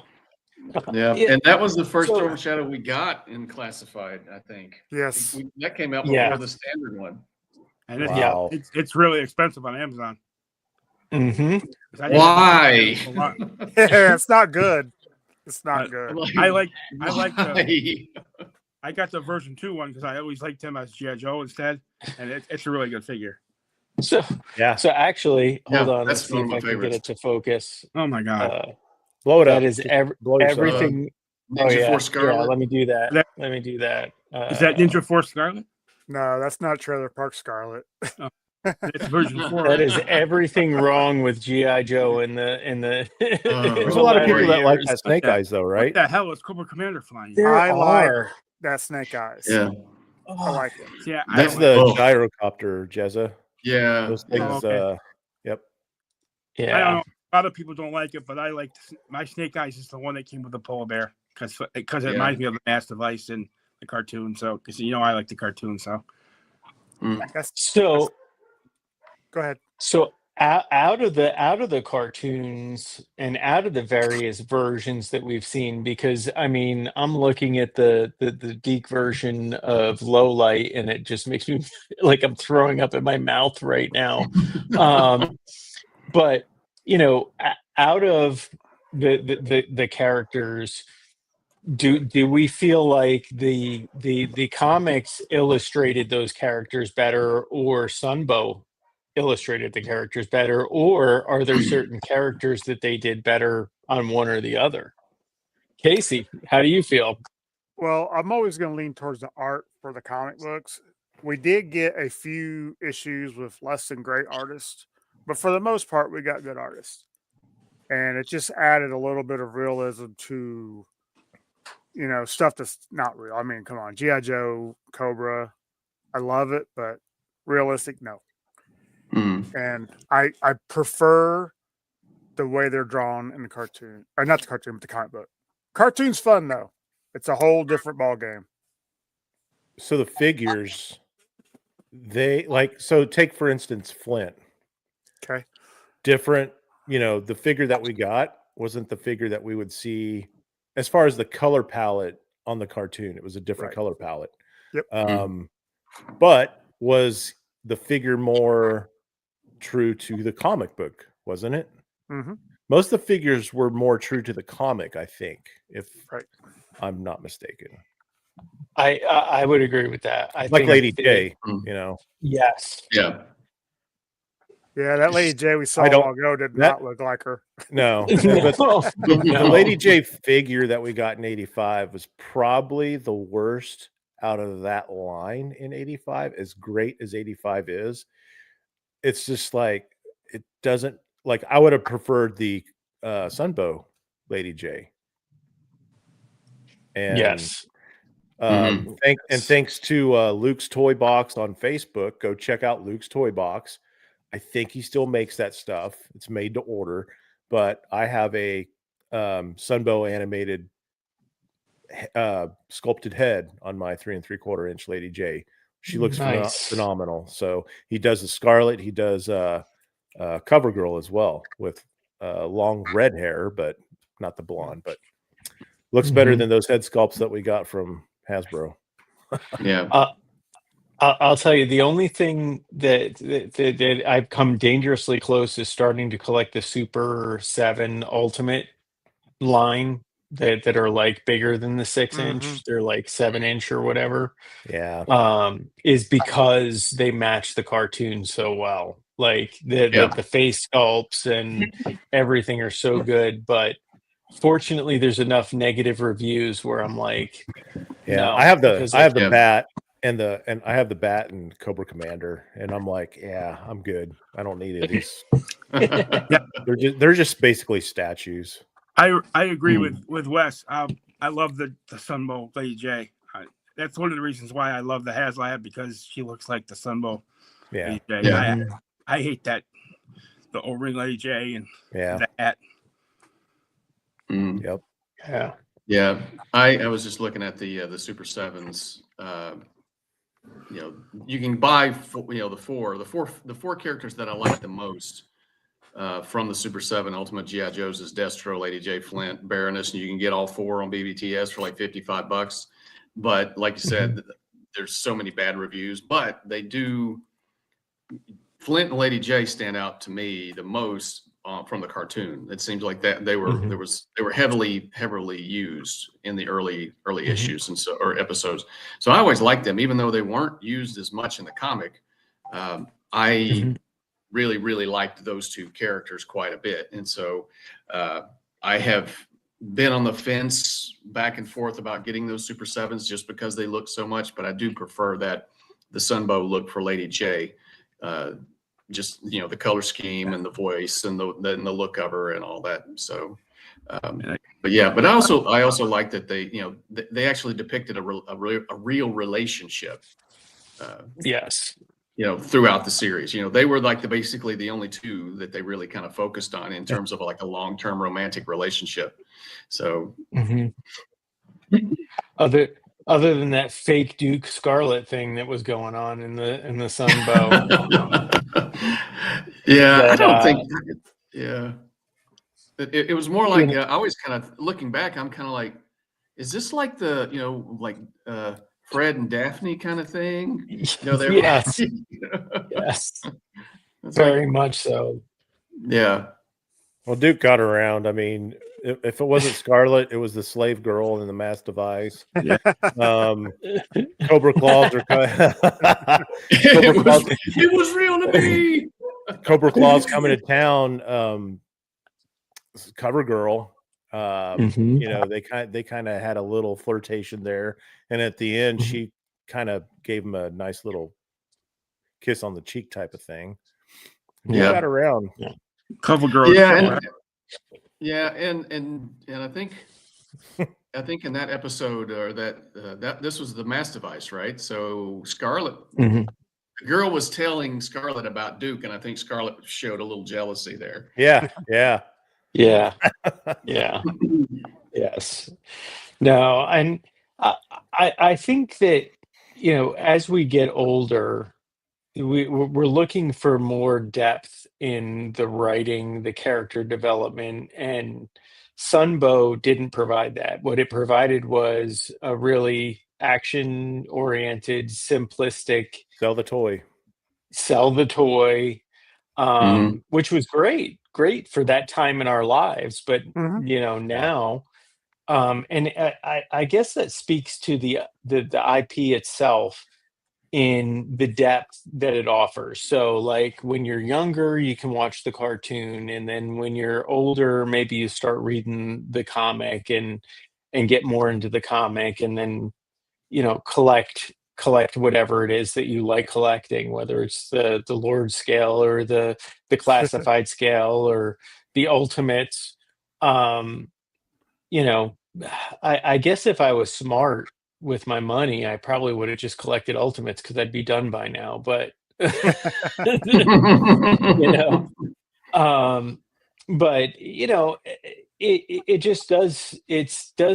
Yeah, and that was the first Storm Shadow we got in classified, I think. Yes. That came out before the standard one. And it's really expensive on Amazon. Why? Yeah, it's not good. It's not good. I like I got the version 2 one because I always liked him as G.I. Joe instead, and it's a really good figure. So Yeah. so actually, hold Yeah, on. Let's that's see one of if my I can get favorites. it to focus. Oh my god. Blow it That up. is Just blow yourself up. everything. Oh Ninja yeah, Force Scarlet. Let me do that. That- Let me do that. Is that Ninja Force Scarlet? No, that's not Trailer Park Scarlet. It's version 4. That is everything wrong with GI Joe in the There's the a lot of latter people that like years. that Snake Eyes, though, What right? the hell is Cobra Commander flying? There I like are. that Snake Eyes. Yeah, I like it. Yeah, I That's don't the Oh. gyrocopter, Jezza. yeah, Those yeah. things. okay. Yep. Yeah. I don't know. A lot of people don't like it, but I like my Snake Eyes is the one that came with the polar bear because it Yeah. reminds me of the Mass Device in the cartoon. So because I like the cartoon. So So Go ahead. so out of the cartoons and out of the various versions that we've seen, because I mean, I'm looking at the geek version of Low Light, and it just makes me like I'm throwing up in my mouth right now. But out of the characters, do we feel like the comics illustrated those characters better, or Sunbow illustrated the characters better, or are there certain characters that they did better on one or the other? Casey, how do you feel? Well, I'm always going to lean towards the art for the comic books. We did get a few issues with less than great artists, but for the most part, we got good artists. And it just added a little bit of realism to, stuff that's not real. I mean, come on, G.I. Joe, Cobra, I love it, but realistic, no. And I prefer the way they're drawn in the cartoon, or not the cartoon, but the comic book. Cartoon's fun though. It's a whole different ball game. So the figures, so take for instance Flint. Okay. Different, the figure that we got wasn't the figure that we would see as far as the color palette on the cartoon. It was a different color palette. Yep. But was the figure more true to the comic book, wasn't it? Mm-hmm. Most of the figures were more true to the comic, I think, if Right. I'm not mistaken. I would agree with that. I Like think Lady J, Yes. Yeah. Yeah, that Lady J we saw I a don't- while ago did that- not look like her. No. No, But the no. Lady J figure that we got in 85 was probably the worst out of that line in 85. As great as 85 is, it's just like, it doesn't, like, I would have preferred the Sunbow Lady J. And Yes. thanks to Luke's Toy Box on Facebook. Go check out Luke's Toy Box. I think he still makes that stuff. It's made to order, but I have a Sunbow animated sculpted head on my 3 3/4 inch Lady J. She looks Nice. phenomenal. So he does the Scarlet. He does Cover Girl as well with long red hair, but not the blonde. But looks better than those head sculpts that we got from Hasbro. Yeah. I'll tell you, the only thing that I've come dangerously close is starting to collect the Super 7 Ultimate line that are like bigger than the 6-inch. They're like 7-inch or whatever. Yeah. Is because they match the cartoon so well. Like the face sculpts and everything are so good, but fortunately there's enough negative reviews where I'm like, yeah, no, I have the Yeah. bat and I have the bat and Cobra Commander, and I'm like, yeah, I'm good. I don't need these. They're just basically statues. I agree with Wes. I love the Sunbow Lady J. That's one of the reasons why I love the HasLab, because she looks like the Sunbow Yeah. Lady J. Yeah. I hate that the O-ring Lady J and Yeah. the hat. Yep. yeah. Yeah, I was just looking at the Super Sevens. You can buy the four characters that I like the most from the Super 7 Ultimate G.I. Joes is Destro, Lady J, Flint, Baroness, and you can get all four on BBTS for like $55. But like you said, there's so many bad reviews, but they do. Flint and Lady J stand out to me the most from the cartoon. It seems like that they were heavily used in the early issues or episodes. So I always liked them, even though they weren't used as much in the comic. I really, really liked those two characters quite a bit. And so I have been on the fence back and forth about getting those Super 7s just because they look so much, but I do prefer the Sunbow look for Lady J. Just, you know, the color scheme and the voice and the look of her and all that. So, but yeah, but I also like that they, you know, they actually depicted a real relationship. Yes. You know, throughout the series, you know, they were like basically the only two that they really kind of focused on in terms of like a long-term romantic relationship. So, other than that fake Duke Scarlet thing that was going on in the Sunbow. Yeah, I That, don't think. Yeah, it was more like you know, I always kind of looking back. I'm kind of like, is this like the, you know, like Fred and Daphne kind of thing? You know, they're yes, like, you know, yes, it's very like, much so. yeah. Well, Duke got around. I mean, if it wasn't Scarlet, it was the slave girl in the Mass Device. Yeah. Cobra Claws are It was real to me. Cobra Claws coming to town. Cover Girl. You know, they kind of had a little flirtation there, and at the end, she kind of gave him a nice little kiss on the cheek type of thing. Yeah, got around. Cover Girl. Yeah, and I think in that episode or that this was the Mass Device, right? So Scarlet, the girl was telling Scarlet about Duke, and I think Scarlet showed a little jealousy there. Yeah. Yes. No, and I think that, you know, as we get older, we're looking for more depth in the writing, the character development, and Sunbow didn't provide that. What it provided was a really action-oriented, simplistic Sell the toy. Which was great for that time in our lives. But you know, now, and I guess that speaks to the IP itself in the depth that it offers. So like when you're younger, you can watch the cartoon, and then when you're older, maybe you start reading the comic and get more into the comic, and then, you know, collect whatever it is that you like collecting, whether it's the Lord scale or the classified scale or the ultimates. You know, I guess if I was smart with my money, I probably would have just collected ultimates because I'd be done by now. But you know, but you know, it just does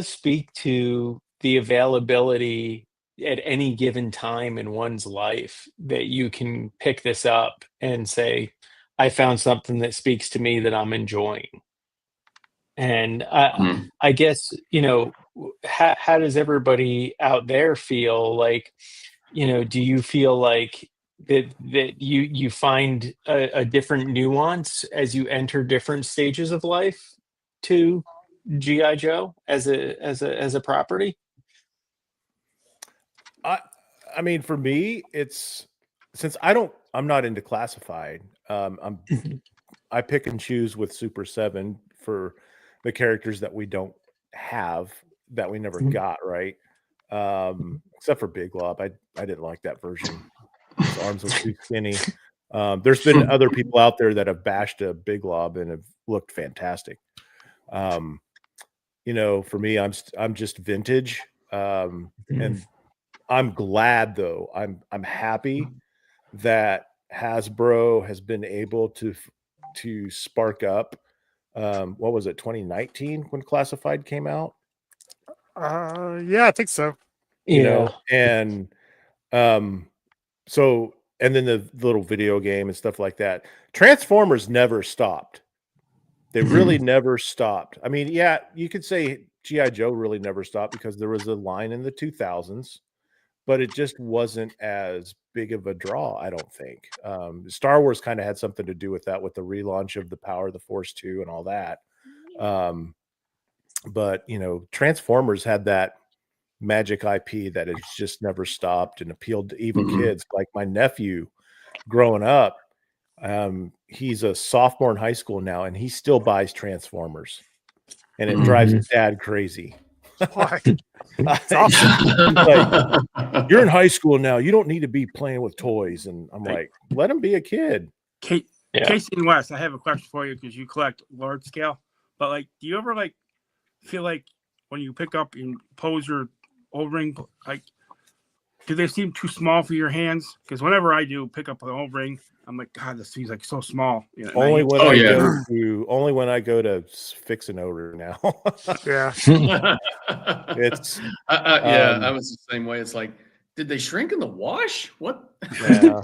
speak to the availability at any given time in one's life that you can pick this up and say, I found something that speaks to me that I'm enjoying. And I guess, you know, how does everybody out there feel? Like, you know, do you feel like that you find a different nuance as you enter different stages of life to GI Joe as a property? I mean, for me, it's since I'm not into classified. I pick and choose with Super 7 for the characters that we don't have, that we never got, right? Except for Big Lob. I didn't like that version. His arms were too skinny. There's been other people out there that have bashed a Big Lob and have looked fantastic. You know, for me, I'm just vintage. And I'm glad, though. I'm happy that Hasbro has been able to spark up. What was it, 2019 when Classified came out? Yeah, I think so. You know, and so, and then the little video game and stuff like that. Transformers never stopped. They really never stopped. I mean, yeah, you could say G.I. Joe really never stopped because there was a line in the 2000s, but it just wasn't as big of a draw, I don't think. Star Wars kind of had something to do with that, with the relaunch of the Power of the Force 2 and all that. But, you know, Transformers had that magic IP that has just never stopped and appealed to even kids. Like my nephew growing up, He's a sophomore in high school now, and he still buys Transformers, and it drives his dad crazy. Why? It's awesome. Like, you're in high school now. You don't need to be playing with toys. And I'm like, let him be a kid. Casey and Wes, I have a question for you because you collect large scale. But like, do you ever like feel like when you pick up and pose your O-ring, like, do they seem too small for your hands? Because whenever I do pick up an O-ring, I'm like, God, this thing's like so small. You know, only when I go to fix an O-ring now. Yeah. It's I was the same way. It's like, did they shrink in the wash? What? Yeah.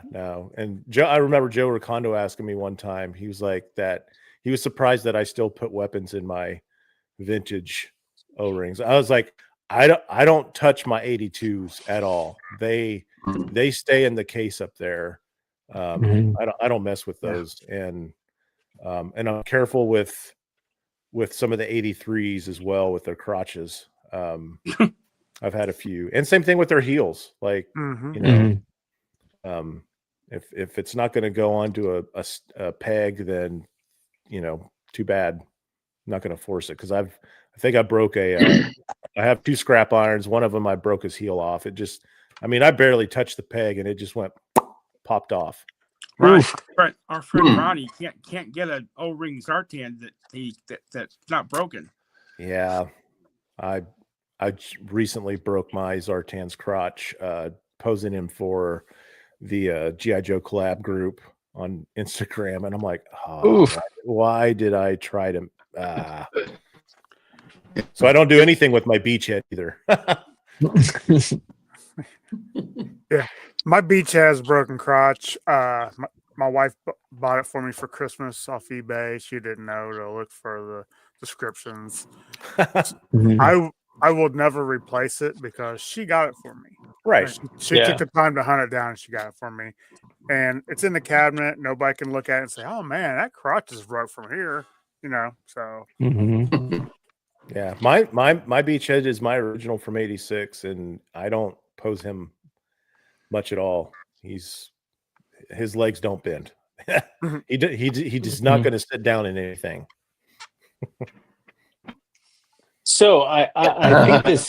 No. And I remember Joe Ricondo asking me one time, he was like that he was surprised that I still put weapons in my vintage O-rings. I was like, I don't touch my 82s at all. They stay in the case up there. I don't mess with those. And I'm careful with some of the 83s as well with their crotches. I've had a few, and same thing with their heels. Like, you know, if it's not going to go onto a peg, then, you know, too bad. I'm not going to force it. Cause I think I broke I have 2 scrap irons. One of them, I broke his heel off. I barely touched the peg and it just popped off. Right. Our friend Ronnie can't get an O-ring Zartan that's not broken. Yeah. I recently broke my Zartan's crotch, posing him for the G.I. Joe collab group on Instagram. And I'm like, why did I try to, so I don't do anything with my beachhead either. Yeah. My beach has broken crotch. My wife bought it for me for Christmas off eBay. She didn't know to look for the descriptions. I will never replace it because she got it for me. Right. She took the time to hunt it down and she got it for me. And it's in the cabinet. Nobody can look at it and say, oh man, that crotch is broke from here. You know, so. Yeah. My beachhead is my original from 86, and I don't pose him much at all. His legs don't bend. He's not going to sit down in anything. So I think this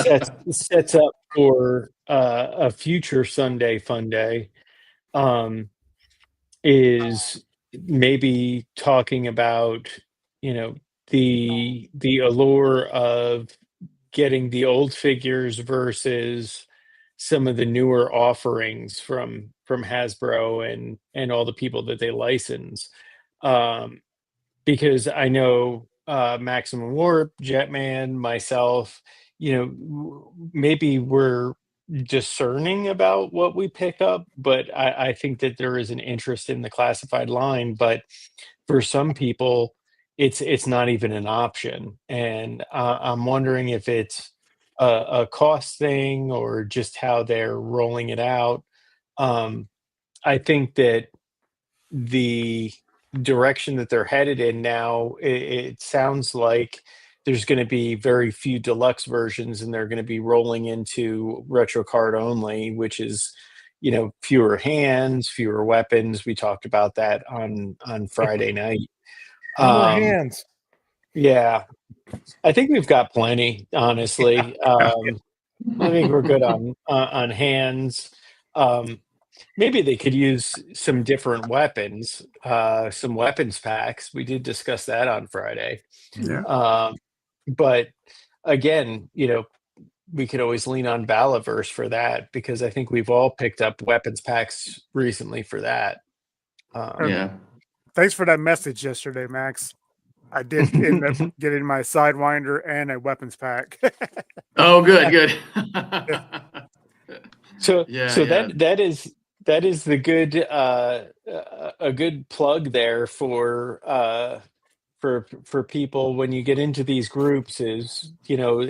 sets up for a future Sunday Funday. Is maybe talking about, you know, the allure of getting the old figures versus some of the newer offerings from Hasbro and all the people that they license. Because I know Maximum Warp, Jetman, myself, you know, maybe we're discerning about what we pick up, but I think that there is an interest in the classified line. But for some people, it's not even an option, and I'm wondering if it's a cost thing or just how they're rolling it out. I think that the direction that they're headed in now, it sounds like there's going to be very few deluxe versions, and they're going to be rolling into retro card only, which is, you know, fewer hands, fewer weapons. We talked about that on Friday night. Hands. Yeah, I think we've got plenty, honestly. I think we're good on hands. Maybe they could use some different weapons, some weapons packs. We did discuss that on Friday. Yeah. But again, you know, we could always lean on Valaverse for that, because I think we've all picked up weapons packs recently for that. Thanks for that message yesterday, Max. I did end up getting my Sidewinder and a weapons pack. Oh, good. So that is the good a good plug there for people when you get into these groups. Is, you know,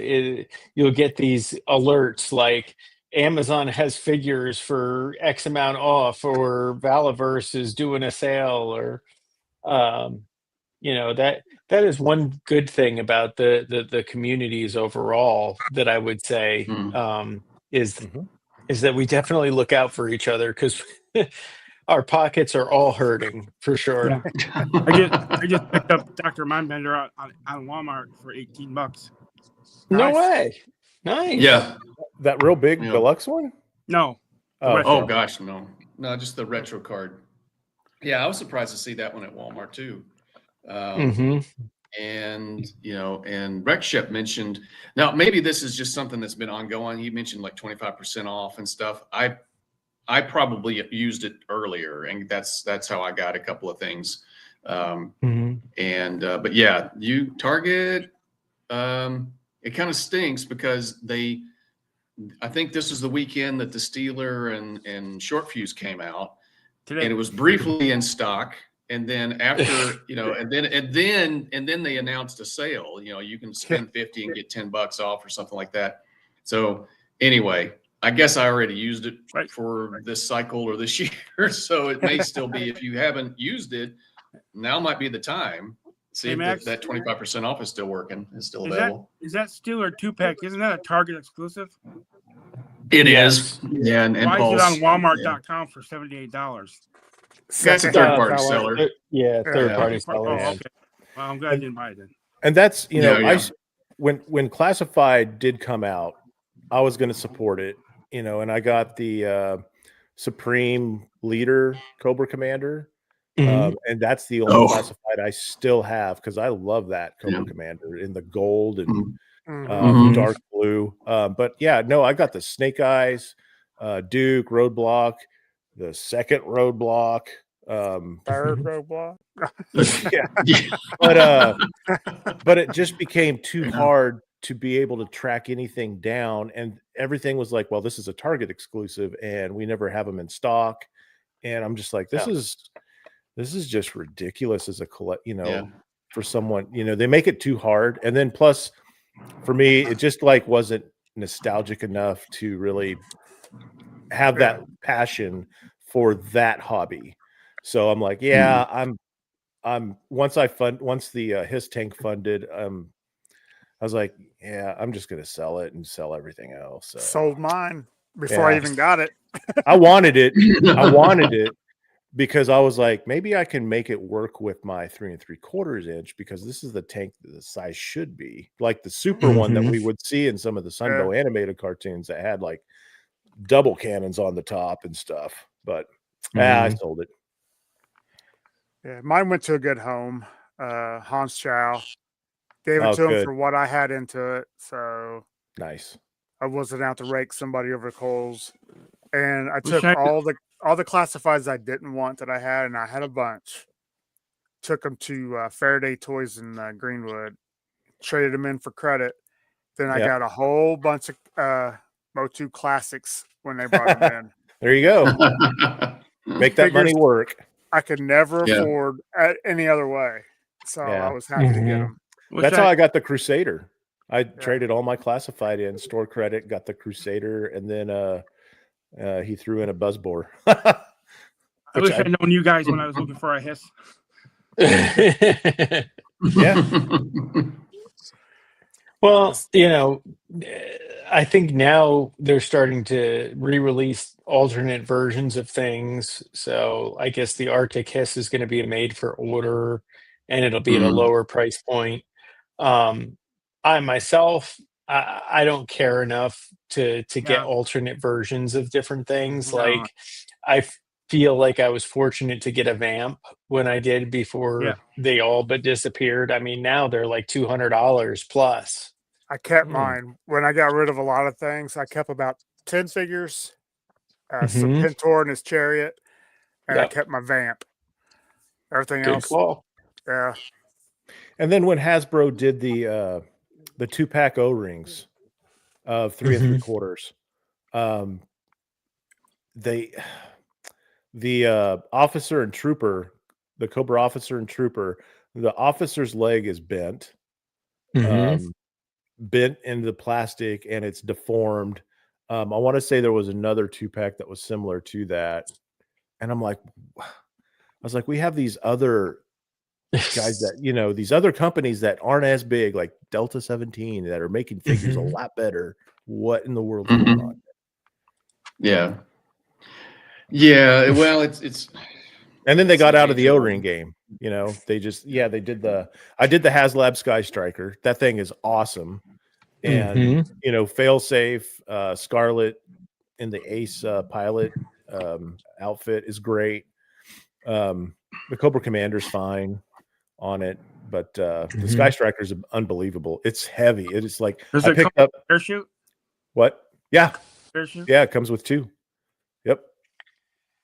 you'll get these alerts like Amazon has figures for X amount off, or Valaverse is doing a sale, or you know, that is one good thing about the communities overall that I would say is is that we definitely look out for each other because our pockets are all hurting for sure. Yeah. I just picked up Dr. Mindbender on Walmart for $18. No Nice. way. Nice. Yeah. That real big Yeah. deluxe one? No. Oh, retro. Oh gosh, no, just the retro card. Yeah, I was surprised to see that one at Walmart too. And and Rexshep mentioned, now maybe this is just something that's been ongoing. He mentioned like 25% off and stuff. I probably used it earlier, and that's how I got a couple of things. But yeah, you Target. It kind of stinks because I think this was the weekend that the Steeler and Short Fuse came out, Today. and it was briefly in stock. And then after, and then they announced a sale. You can spend 50 and get $10 off or something like that. So anyway, I guess I already used it for this cycle or this year. So it may still be, if you haven't used it, now might be the time. See Hey, if Max, that 25% off is still working. It's still available. Is that Steeler 2-pack? Isn't that a Target exclusive? It is. Yeah. And why Pulse. is it on Walmart.com for $78? That's a third-party seller. Third-party seller. Oh, okay. Well, I'm glad I didn't buy it then. And that's when Classified did come out, I was going to support it, and I got the Supreme Leader Cobra Commander, and that's the only Classified I still have because I love that Cobra Commander in the gold and dark blue. But yeah, no, I got the Snake Eyes, Duke, Roadblock, the second Roadblock, Third Roadblock. but it just became too hard to be able to track anything down, and everything was like, well, this is a Target exclusive and we never have them in stock, and I'm just like, this is just ridiculous as a for someone, they make it too hard. And then plus for me, it just like wasn't nostalgic enough to really have that passion for that hobby. So I'm like, I'm once the his tank funded, I was like, yeah, I'm just gonna sell it and sell everything else. So. Sold mine before I even got it. I wanted it. I wanted it because I was like, maybe I can make it work with my 3 3/4 inch because this is the tank that the size should be, like the super one that we would see in some of the Sunbow animated cartoons that had like double cannons on the top and stuff. But I sold it. Yeah, mine went to a good home. Hans Chow gave it to him for what I had into it. So nice. I wasn't out to rake somebody over the coals. And I took all the classifieds I didn't want that I had, and I had a bunch. Took them to Faraday Toys in Greenwood, traded them in for credit. Then I got a whole bunch of Motu classics when they brought them in. There you go. Make that money work. I could never afford any other way. So I was happy to get them. That's how I got the Crusader. I traded all my classified in, store credit, got the Crusader, and then he threw in a Buzzbore. I wish I'd known you guys when I was looking for a hiss. Yeah. Well, I think now they're starting to re-release alternate versions of things. So I guess the Arctic Hiss is going to be a made for order, and it'll be at a lower price point. I myself, I don't care enough to get alternate versions of different things. Like I feel like I was fortunate to get a Vamp when I did before they all but disappeared. I mean, now they're like $200 plus. I kept mine when I got rid of a lot of things. I kept about 10 figures, some Pintor and his Chariot, and I kept my Vamp. Everything else, yeah. And then when Hasbro did the 2-pack O-rings of 3 3/4, the officer and trooper, the Cobra officer and trooper, the officer's leg is bent. Bent into the plastic and it's deformed. I want to say there was another 2-pack that was similar to that, and I was like, we have these other guys that these other companies that aren't as big, like Delta 17, that are making figures a lot better. What in the world is going on? Yeah. Yeah. Well, it's. And then they got out of the age-old. O-ring game. You know, they just they did I did the HasLab Sky Striker. That thing is awesome. And you know, failsafe, Scarlet in the Ace pilot outfit is great. The Cobra Commander's fine on it, but the Sky Striker is unbelievable. It's heavy. It is like Does I it picked come up parachute? what? Yeah, Parachute? yeah, it comes with 2. Yep.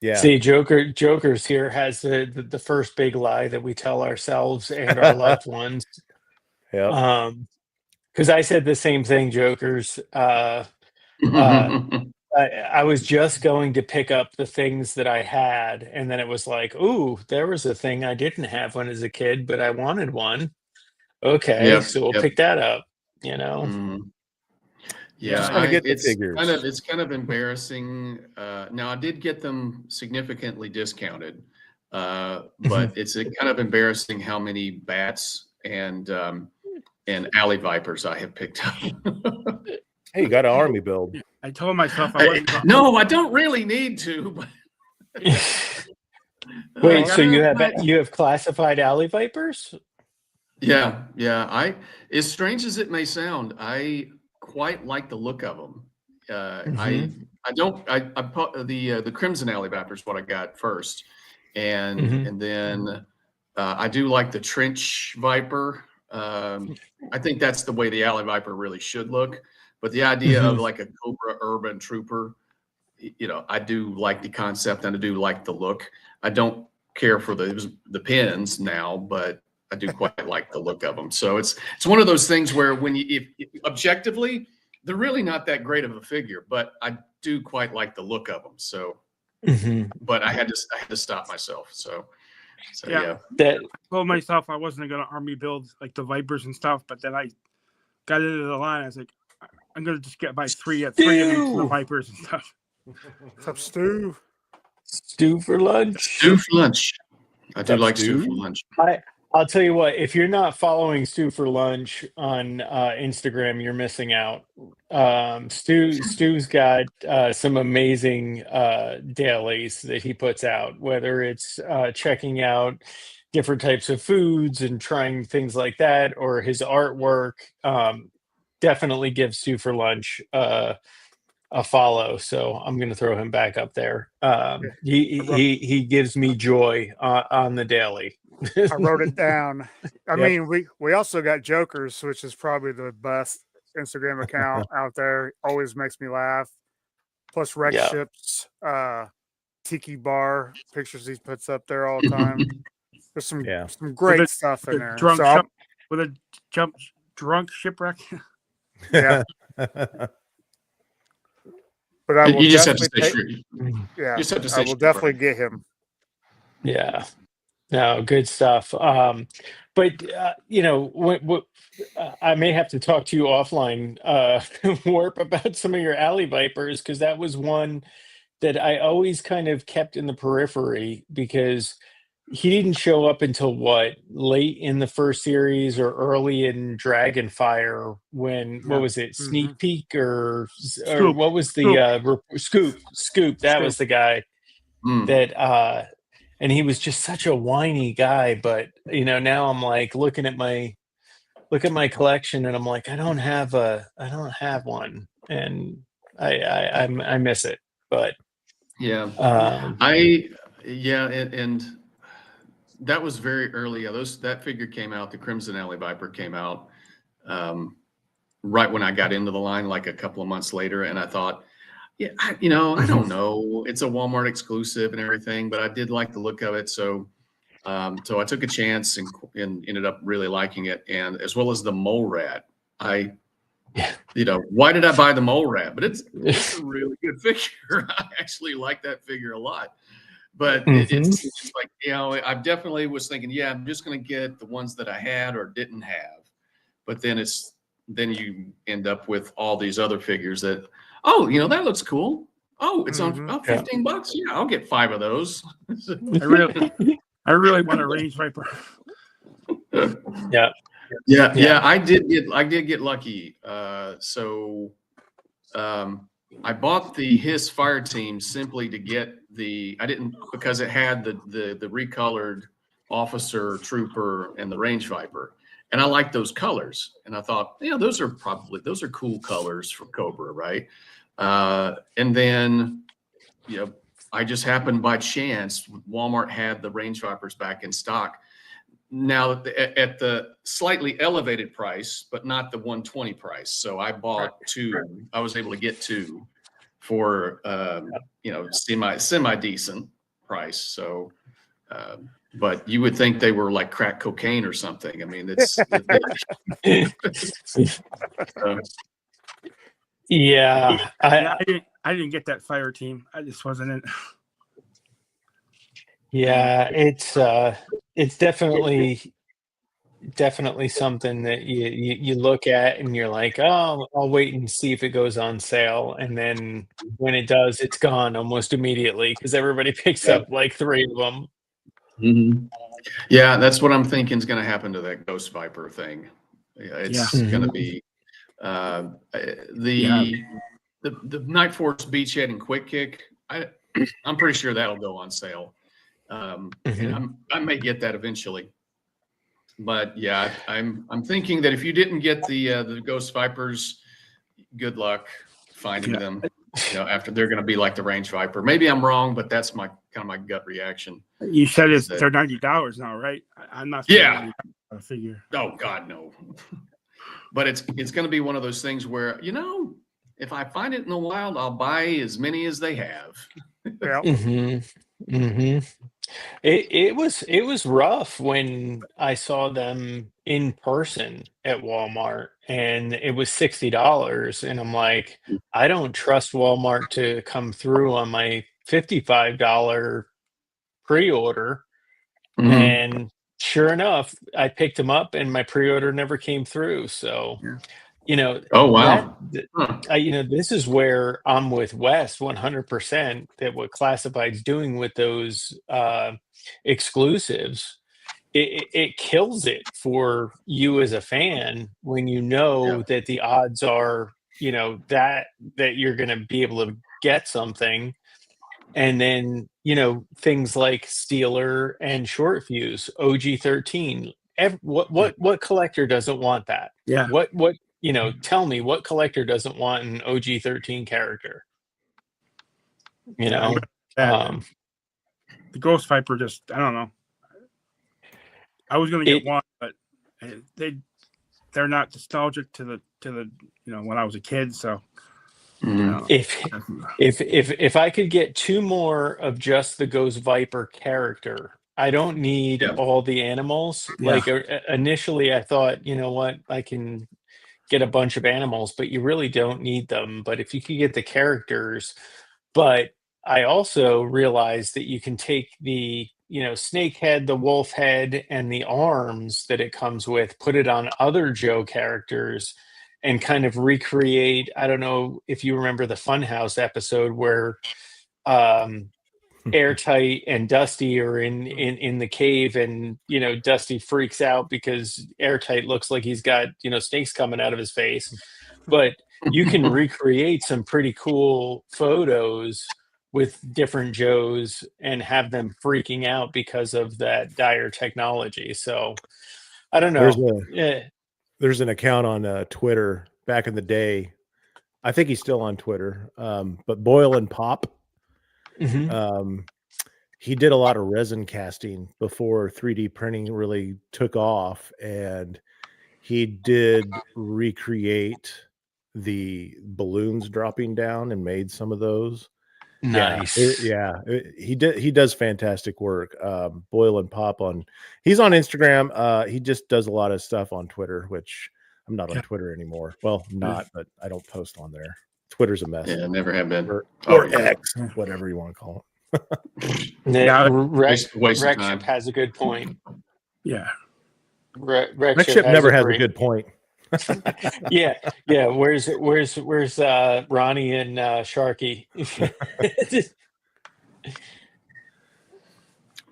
Yeah. See, Joker's here has the first big lie that we tell ourselves and our loved ones. Yeah. Because I said the same thing, Joker's. I was just going to pick up the things that I had, and then it was like, ooh, there was a thing I didn't have when as a kid, but I wanted one. Okay, Yep. so we'll Yep. pick that up, you know. Mhm. Just Yeah, wanna get the it's figures. kind of embarrassing. Now I did get them significantly discounted, but it's kind of embarrassing how many bats and alley vipers I have picked up. Hey, you got an army build. I told myself I wasn't gonna No, I don't really need to. But Wait, so you but- have classified alley vipers? Yeah, yeah. As strange as it may sound, I quite like the look of them. I put the Crimson Alley Viper is what I got first, and then I do like the Trench Viper. I think that's the way the Alley Viper really should look. But the idea of like a Cobra Urban Trooper, you know, I do like the concept and I do like the look. I don't care for the pins now, but I do quite like the look of them. So it's one of those things where when if objectively, they're really not that great of a figure, but I do quite like the look of them. So, but I had to stop myself. So yeah. That I told myself I wasn't gonna army build like the Vipers and stuff, but then I got into the line. I was like, I'm gonna just buy three of each of the Vipers and stuff. What's up, Stu? Stew for lunch. Stew for lunch. I do like Stu? stew for lunch. I'll tell you what, if you're not following Stew for Lunch on Instagram, you're missing out. Stu's got some amazing dailies that he puts out, whether it's checking out different types of foods and trying things like that, or his artwork. Definitely give Stew for Lunch a follow. So I'm going to throw him back up there. He gives me joy on the daily. I wrote it down. I mean, we also got Jokers, which is probably the best Instagram account out there. Always makes me laugh. Plus Rex Ship's Tiki Bar pictures he puts up there all the time. There's some great stuff in there. With a drunk shipwreck. Yeah. But I will You just have to definitely stay straight. Yeah, You just have to I stay will straight, definitely right? get him. Yeah. No, good stuff. But you know, I may have to talk to you offline, Warp, about some of your alley vipers, because that was one that I always kind of kept in the periphery because he didn't show up until late in the first series or early in Dragonfire when what was it, Sneak Peek or what was the Scoop? That was the guy that and he was just such a whiny guy. But you know, now I'm like look at my collection and I'm like, I don't have one, and I miss it. But yeah, and that was very early. Yeah, that figure came out. The Crimson Alley Viper came out right when I got into the line, like a couple of months later, and I thought, yeah, I don't know. It's a Walmart exclusive and everything, but I did like the look of it. So I took a chance and ended up really liking it. And as well as the Mole Rat, why did I buy the Mole Rat? But it's a really good figure. I actually like that figure a lot. But it's like, I definitely was thinking, I'm just going to get the ones that I had or didn't have. But then you end up with all these other figures that, that looks cool. Oh, it's on $15. Yeah, I'll get 5 of those. I really want a Range Viper. Yeah. I did get lucky. So I bought the Hiss Fire Team simply to get I didn't, because it had the recolored officer, trooper, and the range viper. And I like those colors. And I thought, those are cool colors for Cobra, right? And then, I just happened by chance, Walmart had the range vipers back in stock. Now at the slightly elevated price, but not the 120 price. So I bought two. I was able to get two for semi decent price. So, but you would think they were like crack cocaine or something. I mean, it's yeah. I didn't get that fire team. I just wasn't in. Yeah, it's definitely something that you look at and you're like, oh, I'll wait and see if it goes on sale, and then when it does, it's gone almost immediately because everybody picks up like 3 of them. Mm-hmm. Yeah, that's what I'm thinking is going to happen to that Ghost Viper thing. It's going to be the Night Force Beachhead and Quick Kick. I'm pretty sure that'll go on sale. And I may get that eventually, but yeah, I'm thinking that if you didn't get the Ghost Vipers, good luck finding them. After they're going to be like the range viper. Maybe I'm wrong, but that's my gut reaction. You said they're $90 now, right? I'm not. Yeah. I figure. Oh God, no. But it's going to be one of those things where if I find it in the wild, I'll buy as many as they have. Yeah. It was rough when I saw them in person at Walmart, and it was $60, and I'm like, I don't trust Walmart to come through on my $55 pre-order. And sure enough, I picked them up, and my pre-order never came through. So, oh wow, this is where I'm with Wes 100%. That what Classified's doing with those exclusives, it kills it for you as a fan when that the odds are that you're going to be able to get something, and then things like Steeler and Short Fuse, OG-13. What collector doesn't want that? Yeah. What tell me what collector doesn't want an OG-13 character? The Ghost Viper, just I don't know. I was gonna get one, but they're not nostalgic to the when I was a kid. So if I could get 2 more of just the Ghost Viper character, I don't need all the animals. Yeah. Like initially, I thought, I can get a bunch of animals, but you really don't need them. But if you could get the characters, but I also realized that you can take the snake head, the wolf head, and the arms that it comes with, put it on other Joe characters, and kind of recreate. I don't know if you remember the Funhouse episode where Airtight and Dusty are in the cave, and Dusty freaks out because Airtight looks like he's got snakes coming out of his face. But you can recreate some pretty cool photos with different Joes and have them freaking out because of that dire technology. So I don't know. There's an account on Twitter back in the day. I think he's still on Twitter, but Boyle and Pop. He did a lot of resin casting before 3D printing really took off, and he did recreate the balloons dropping down and made some of those. Nice. He does fantastic work. Boyle and Pop he's on Instagram. He just does a lot of stuff on Twitter, which I'm not on Twitter anymore. Well, but I don't post on there. Twitter's a mess. Yeah, never have been. Or X, whatever you want to call it. Rexship has a good point. Yeah. Rexship never has a good point. yeah. Where's Ronnie and Sharky?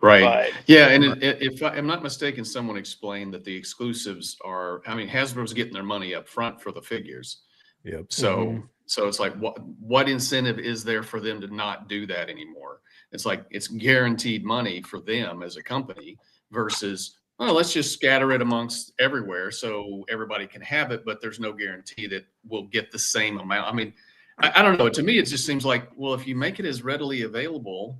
Right. But, yeah, and if I'm not mistaken, someone explained that the exclusives are. I mean, Hasbro's getting their money up front for the figures. Yep. So So it's like, what incentive is there for them to not do that anymore? It's like it's guaranteed money for them as a company versus, oh, let's just scatter it amongst everywhere so everybody can have it, but there's no guarantee that we'll get the same amount. I mean, I don't know. To me, it just seems like, well, if you make it as readily available,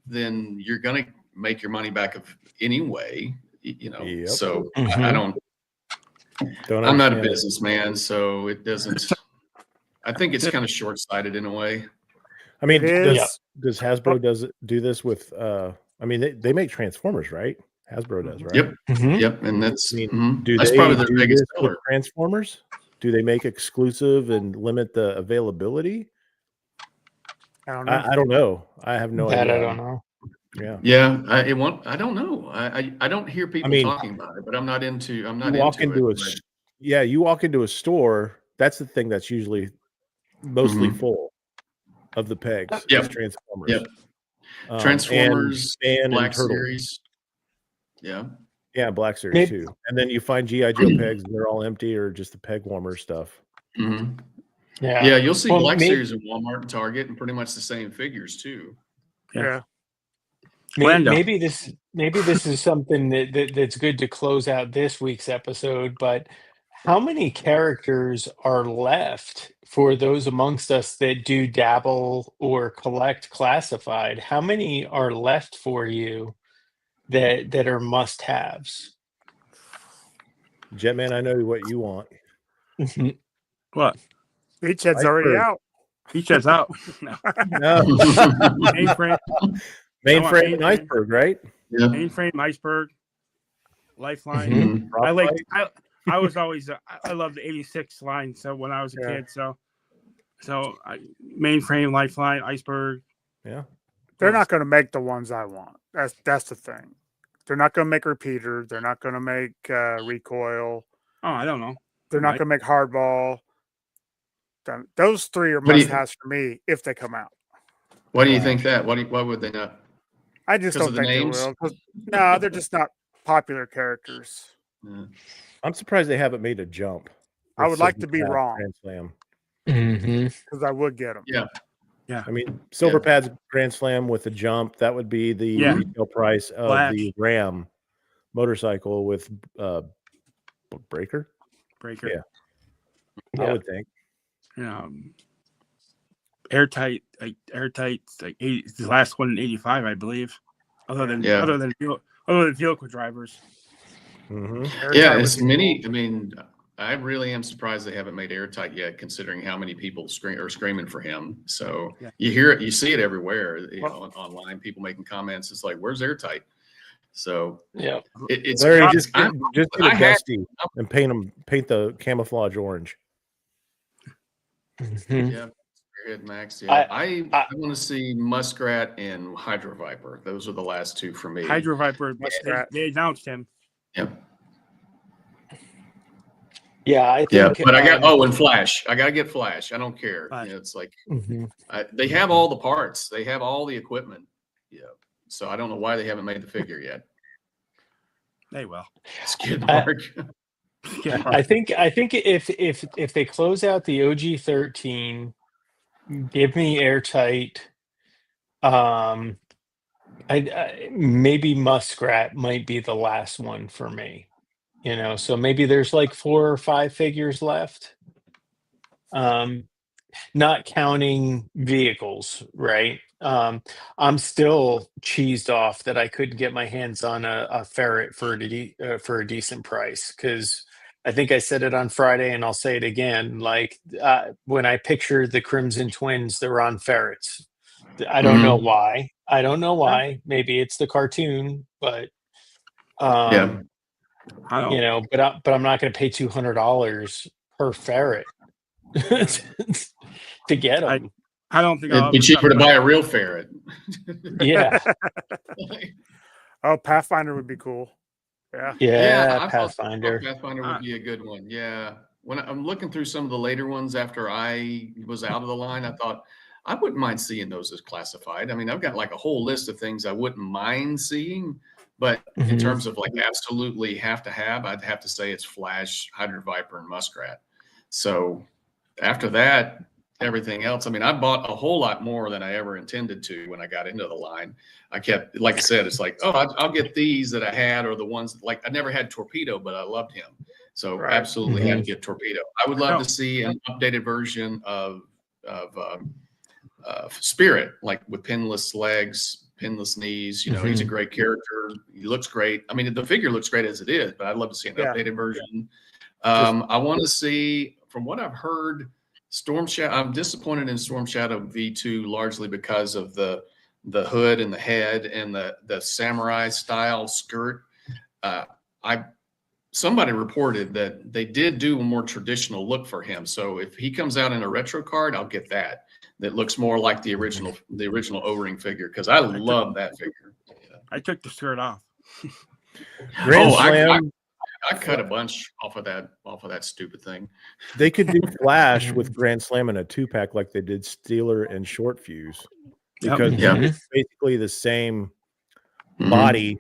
then you're going to make your money back anyway, you know. Yep. So Mhm. I don't I'm not a businessman, so it doesn't. I think it's kind of short-sighted in a way. I mean, It is. does Hasbro do this with? I mean, they make Transformers, right? Hasbro does, right? Yep, Mhm. yep, and that's I mean, do that's they probably their do biggest this with seller. Transformers? Do they make exclusive and limit the availability? I don't know. I don't know. I have no That idea. I don't know. Yeah. Yeah, I don't know. I don't hear people mean, talking about it, but I'm not into You walk into into it. you walk into a store. That's the thing that's usually mostly full of the pegs. Yep. Is Transformers. Yep. And Transformers, Stan and Black Turtles. Series. Yeah. Yeah, Black Series Maybe- too. And then you find GI Joe pegs, and they're all empty or just the peg warmer stuff. Mhm. Yeah. Yeah, you'll see Well, Black maybe- Series in Walmart and Target, and pretty much the same figures too. Yeah. Lando. Maybe this is something that's good to close out this week's episode, but how many characters are left for those amongst us that do dabble or collect classified? How many are left for you that are must-haves? Jetman, I know what you want. What? Beachhead's already Iceberg. out. Beachhead's out. No. No. Mainframe. Mainframe and Mainframe. Iceberg, right? Yeah. Mainframe, Iceberg, Lifeline. Mhm. I like. Frostbite? I was always. I loved the '86 line. So when I was a Yeah. kid, Mainframe, Lifeline, Iceberg. Yeah. They're not going to make the ones I want. That's the thing. They're not going to make Repeater. They're not going to make Recoil. Oh, I don't know. They're not Right. going to make Hardball. Those three are What do you- must-haves for me if they come out. Why do you think that? Why would they not? I just 'Cause don't of the think they names? will. 'Cause- No, they're just not popular characters. Yeah. I'm surprised they haven't made a jump. I with would like Silver to be Pad wrong. Grand Slam. Because I would get them. Yeah. I mean, Silver Pad's Grand Slam with a jump, that would be the Yeah. retail price of Flash. the Ram motorcycle with Breaker. Breaker. Yeah. Yeah. I would think. Airtight, like 80, the last one in '85, I believe. Other than vehicle drivers. Mm-hmm. Yeah, Airtight it's would be many. cool. I mean, I really am surprised they haven't made Airtight yet, considering how many people are screaming for him. So Yeah. you hear it, you see it everywhere. You know, online, people making comments. It's like, "Where's Airtight?" So Yeah. it's Larry, I'm- just I'm- get I a had- Dusty and paint the camouflage orange. Mhm. Yeah, Spearhead Max. Yeah, I I- want to see Muskrat and Hydro Viper. Those are the last two for me. Hydro Viper. Muskrat. They announced him. Yep. Yeah, I Yeah, think. but I got and Flash. I gotta get Flash. I don't care. Flash. You know, it's like Mhm. they have all the parts. They have all the equipment. Yeah. So I don't know why they haven't made the figure yet. They will. Skid I- mark. Yeah. I think if they close out the OG-13, give me Airtight. I maybe Muskrat might be the last one for me. You know, so maybe there's like 4 or 5 figures left. Not counting vehicles, right? I'm still cheesed off that I couldn't get my hands on a ferret for a decent price, because I think I said it on Friday and I'll say it again. Like when I picture the Crimson Twins, they're on ferrets. I don't know why. I don't know why. Maybe it's the cartoon, but Yeah. I don't. you know, but I'm not going to pay $200 per ferret to get them. I don't think I'll It'd be ever cheaper to stop- buy a real ferret. Yeah, Oh, Pathfinder would be cool. Yeah. yeah, I thought Pathfinder. Pathfinder would be a good one. Yeah. When I'm looking through some of the later ones after I was out of the line, I thought I wouldn't mind seeing those as classified. I mean, I've got like a whole list of things I wouldn't mind seeing, but in Mhm. terms of like absolutely have to have, I'd have to say it's Flash, Hydro Viper, and Muskrat. So after that, everything else. I mean, I bought a whole lot more than I ever intended to when I got into the line. I kept, like I said, it's like, oh, I'll get these that I had, or the ones like I never had Torpedo, but I loved him. So absolutely had to get Torpedo. I would love to see an updated version of Spirit, like with pinless legs, pinless knees. You know, he's a great character. He looks great. I mean, the figure looks great as it is, but I'd love to see an updated version. I want to see, from what I've heard, Storm Shadow. I'm disappointed in Storm Shadow V2 largely because of the hood and the head and the samurai style skirt. Somebody reported that they did do a more traditional look for him. So if he comes out in a retro card, I'll get that. That looks more like the original O-ring figure, because I love that figure. I took the skirt off. Grand Slam. I cut a bunch off of that stupid thing. They could do Flash with Grand Slam in a 2-pack like they did Steeler and Short Fuse, because it's basically the same body.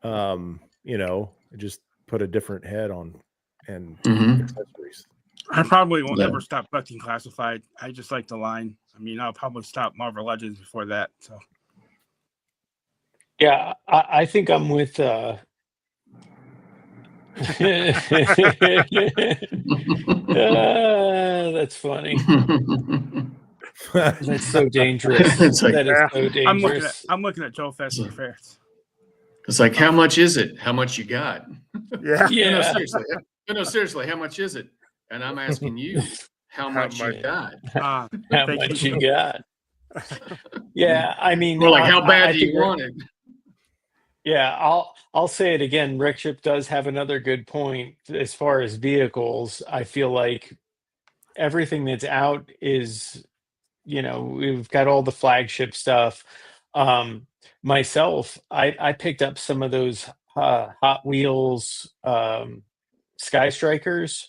You know, just put a different head on and accessories. I probably won't ever stop collecting classified. I just like the line. I mean, I'll probably stop Marvel Legends before that. So, yeah, I think I'm with. That's funny. That's so dangerous. It's like, that is so dangerous. I'm looking at Joe Fest and Ferrets. It's like, how much is it? How much you got? Yeah. No, seriously, how much is it? And I'm asking you, how much you got? How much you got? Yeah, I mean, or like, how bad do you want it? Yeah, I'll say it again. Rickship does have another good point as far as vehicles. I feel like everything that's out is, you know, we've got all the flagship stuff. Myself, I picked up some of those Hot Wheels Sky Strikers,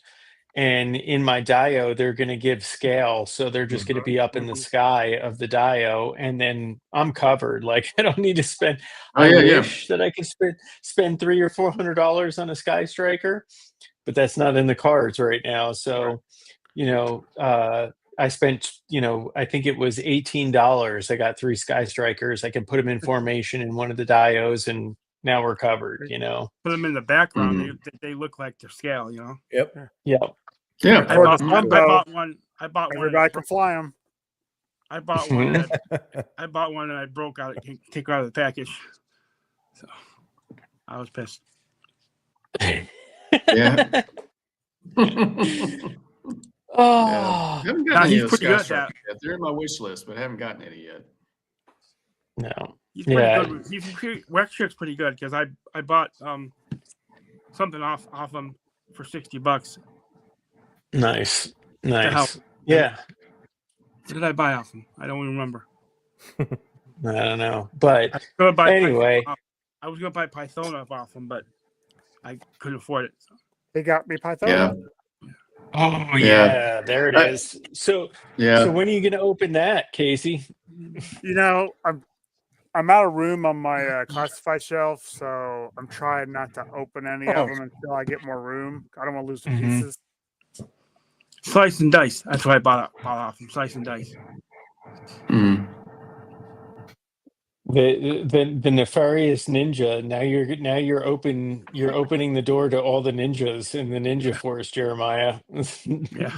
and in my Dio, they're going to give scale, so they're just going to be up in the sky of the Dio, and then I'm covered. Like, I don't need to spend. I wish that I could spend $300 or $400 on a Sky Striker, but that's not in the cards right now. So, you know, I spent, you know, I think it was $18. I got 3 Sky Strikers. I can put them in formation in one of the Dios, and now we're covered, you know. Put them in the background. They look like they're scale, you know. Yep. Yeah. I bought one. Everybody can fly them. I bought one. I bought one and I broke out. Take it out of the package. So I was pissed. Yeah. Oh, haven't gotten any of the pretty good Sky at that. yet. They're in my wish list, but haven't gotten any yet. no. He's pretty good. Rickship's pretty good because I bought something off him for $60. Nice. help. Yeah. What did I buy off him? I don't even remember. I don't know, but anyway, I was going to buy Pythona off him, but I couldn't afford it. So. He got me Pythona. Yeah. Oh yeah, there it is. So when are you going to open that, Casey? You know, I'm out of room on my classified shelf, so I'm trying not to open any of them until I get more room. I don't want to lose the pieces. Slice and dice. That's what I bought off him. Slice and dice. The nefarious ninja. Now you're opening the door to all the ninjas in the ninja force, Jeremiah. Yeah.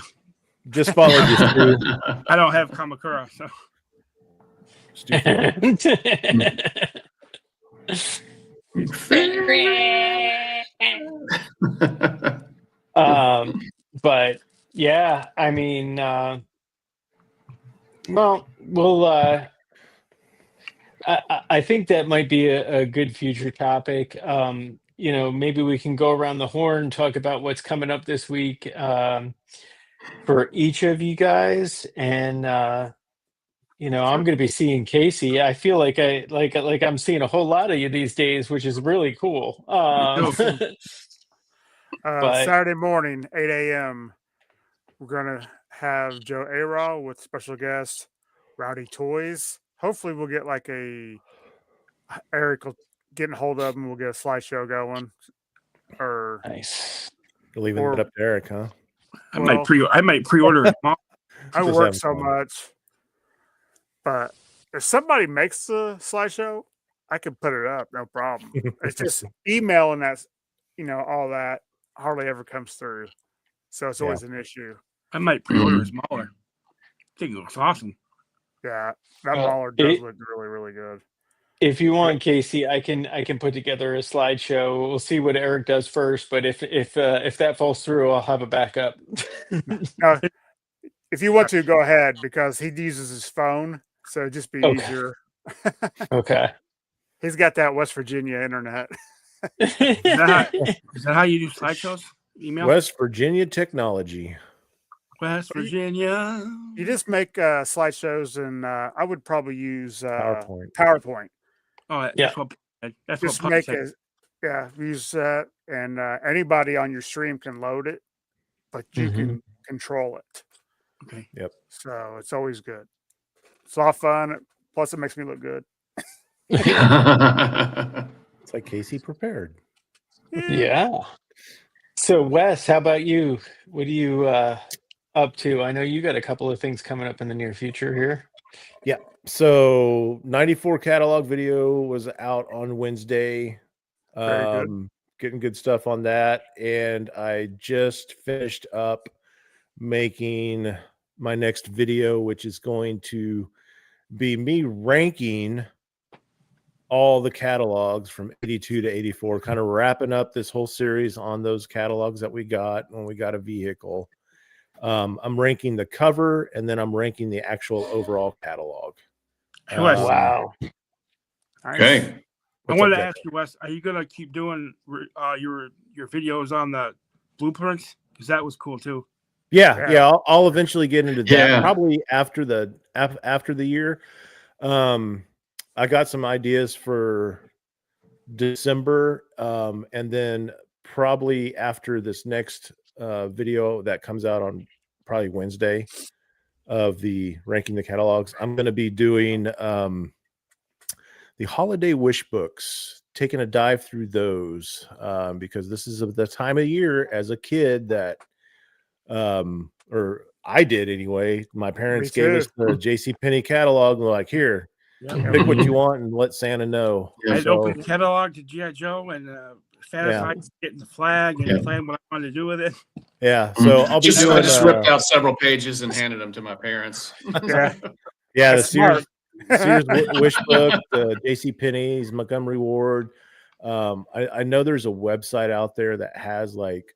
Just followed you through. I don't have Kamakura, so. But yeah, I mean, well, we'll. I think that might be a good future topic. You know, maybe we can go around the horn, talk about what's coming up this week for each of you guys, and you know, I'm going to be seeing Casey. I feel like I'm seeing a whole lot of you these days, which is really cool. Saturday morning, 8 a.m. We're gonna have Joe Ara with special guest Rowdy Toys. Hopefully, we'll get like Eric will get a hold of him. We'll get a slideshow going. Or nice. You're leaving it up to Eric, huh? I might pre-order it. I Just work having so fun. much, but if somebody makes the slideshow, I can put it up, no problem. It's just emailing that, all that hardly ever comes through, so it's always an issue. I might pre-order a smaller. I think it looks awesome. Yeah, that Well, Mauler does look really, really good. If you want, Casey, I can put together a slideshow. We'll see what Eric does first, but if that falls through, I'll have a backup. Now, if you want to, go ahead because he uses his phone, so it'd just be Okay. easier. Okay. He's got that West Virginia internet. Is that how you do slideshows? Email? West Virginia technology. West Virginia. You just make slideshows, and I would probably use PowerPoint. Oh, Yeah. That's just what make said. it. Yeah, use that, and anybody on your stream can load it, but you can control it. Okay. Yep. So it's always good. It's all fun. Plus, it makes me look good. It's like Casey prepared. Yeah. So Wes, how about you? What are you up to? I know you got a couple of things coming up in the near future here. Yeah. So 94 catalog video was out on Wednesday. Very good. Getting good stuff on that. And I just finished up making my next video, which is going to be me ranking all the catalogs from 82 to 84, kind of wrapping up this whole series on those catalogs that we got when we got a vehicle. I'm ranking the cover, and then I'm ranking the actual overall catalog. Wow. Okay. I wanted to ask you, Wes, are you gonna keep doing your videos on the blueprints? Because that was cool too. Yeah. I'll eventually get into that. Yeah. Probably after the year. I got some ideas for December, and then probably after this next video that comes out on probably Wednesday of the ranking the catalogs, I'm going to be doing the holiday wish books, taking a dive through those, because this is the time of year as a kid that or I did anyway. My parents gave us the JCPenney catalog and were like, here, pick what you want and let Santa know. I'd open the catalog to G.I. Joe and fantasize getting the flag and plan what I wanted to do with it. Yeah. So I'll be doing. I just ripped out several pages and handed them to my parents. Yeah. The Sears Wish Book, the JCPenney's, Montgomery Ward. I know there's a website out there that has like,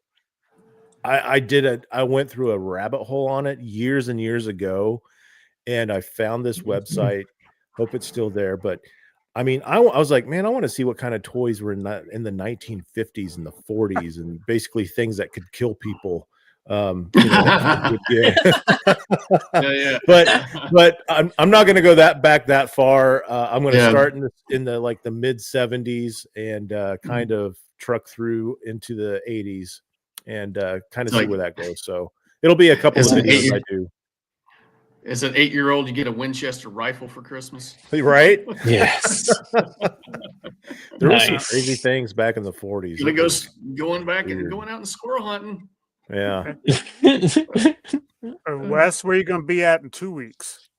I went through a rabbit hole on it years and years ago, and I found this website. Hope it's still there, but I mean, I was like, man, I want to see what kind of toys were in the 1950s and the 40s, and basically things that could kill people. But I'm not going to go back that far. I'm going to start in the like the mid 70s and kind of truck through into the 80s and kind of see where that goes. So it'll be a couple of videos I do. As an 8-year-old, you get a Winchester rifle for Christmas, right? Yes. There were some crazy things back in the 40s. Going out and squirrel hunting. Yeah. Wes, where are you going to be at in 2 weeks?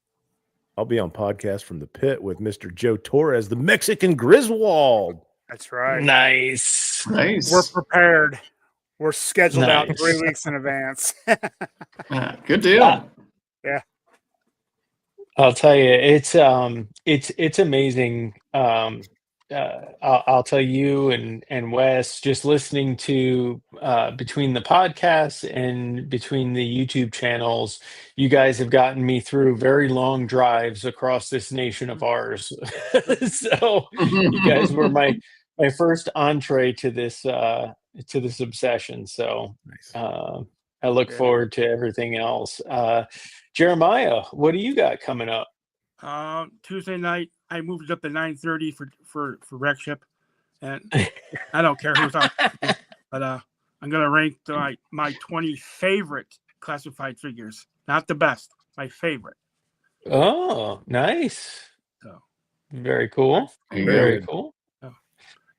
I'll be on Podcast from the Pit with Mr. Joe Torres, the Mexican Griswold. That's right. Nice. We're prepared. We're scheduled out 3 weeks in advance. Good deal. Yeah. I'll tell you, it's amazing. I'll tell you and Wes, just listening to between the podcasts and between the YouTube channels, you guys have gotten me through very long drives across this nation of ours. So you guys were my first entree to this obsession. So I look forward to everything else. Jeremiah, what do you got coming up? Tuesday night, I moved it up to 9:30 for rec ship, and I don't care who's on, but I'm gonna rank my 20 favorite classified figures, not the best, my favorite. Oh, nice. So very cool. Very cool.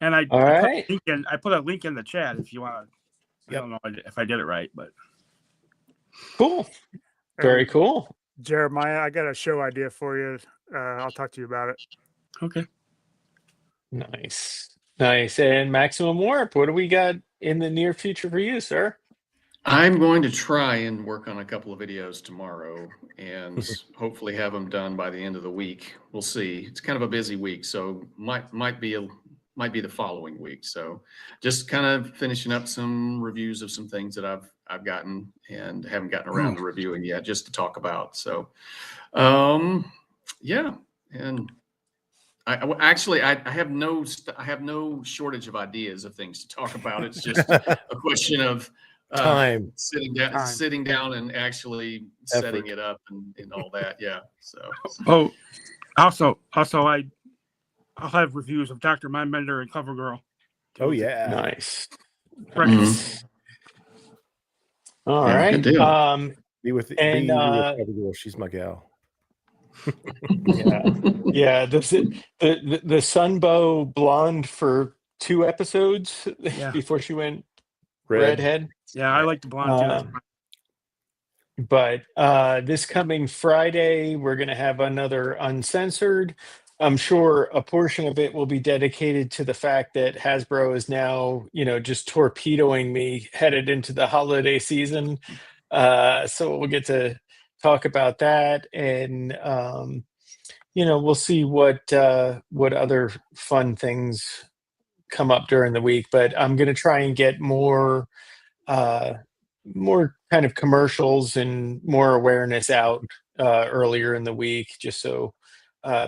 And I put a link in the chat if you want to. I don't know if I did it right, but Cool. Very And cool. Jeremiah, I got a show idea for you. I'll talk to you about it. Okay. Nice. Nice. And Maximum Warp, what do we got in the near future for you, sir? I'm going to try and work on a couple of videos tomorrow and hopefully have them done by the end of the week. We'll see. It's kind of a busy week, so might be the following week. So just kind of finishing up some reviews of some things that I've gotten and haven't gotten around to reviewing yet, just to talk about. So yeah, and I have no shortage of ideas of things to talk about. It's just a question of time, sitting down and actually setting it up and all that. Yeah. So. Oh, also, I'll have reviews of Dr. Mindbender and Cover Girl. Oh yeah, nice. Nice. All right. Good deal. Be with Cover Girl. She's my gal. Yeah. The Sunbow blonde for 2 episodes before she went redhead. Yeah, I like the blonde too. But this coming Friday, we're going to have another Uncensored. I'm sure a portion of it will be dedicated to the fact that Hasbro is now, just torpedoing me headed into the holiday season. So we'll get to talk about that, and we'll see what other fun things come up during the week. But I'm going to try and get more kind of commercials and more awareness out earlier in the week, just so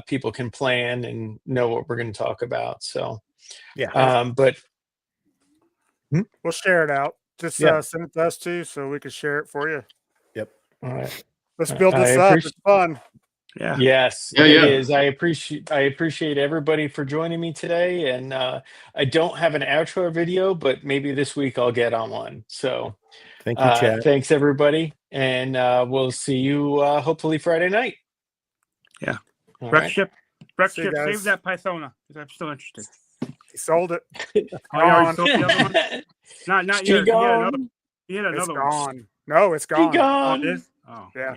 people can plan and know what we're going to talk about. So but we'll share it out. Just send it to us too, so we can share it for you. Yep. All right. Let's build this up. It's fun. Yeah. Yes, it is. I appreciate everybody for joining me today. And I don't have an outro video, but maybe this week I'll get on one. So thank you, Chad. Thanks everybody. And we'll see you hopefully Friday night. Yeah. Rex Ship, save that Pythona, because I'm still interested. He sold it. Oh, you already sold the other one? Not yet. He had another one. Gone. No, it's gone. Gone. Oh, it is? Oh, yeah.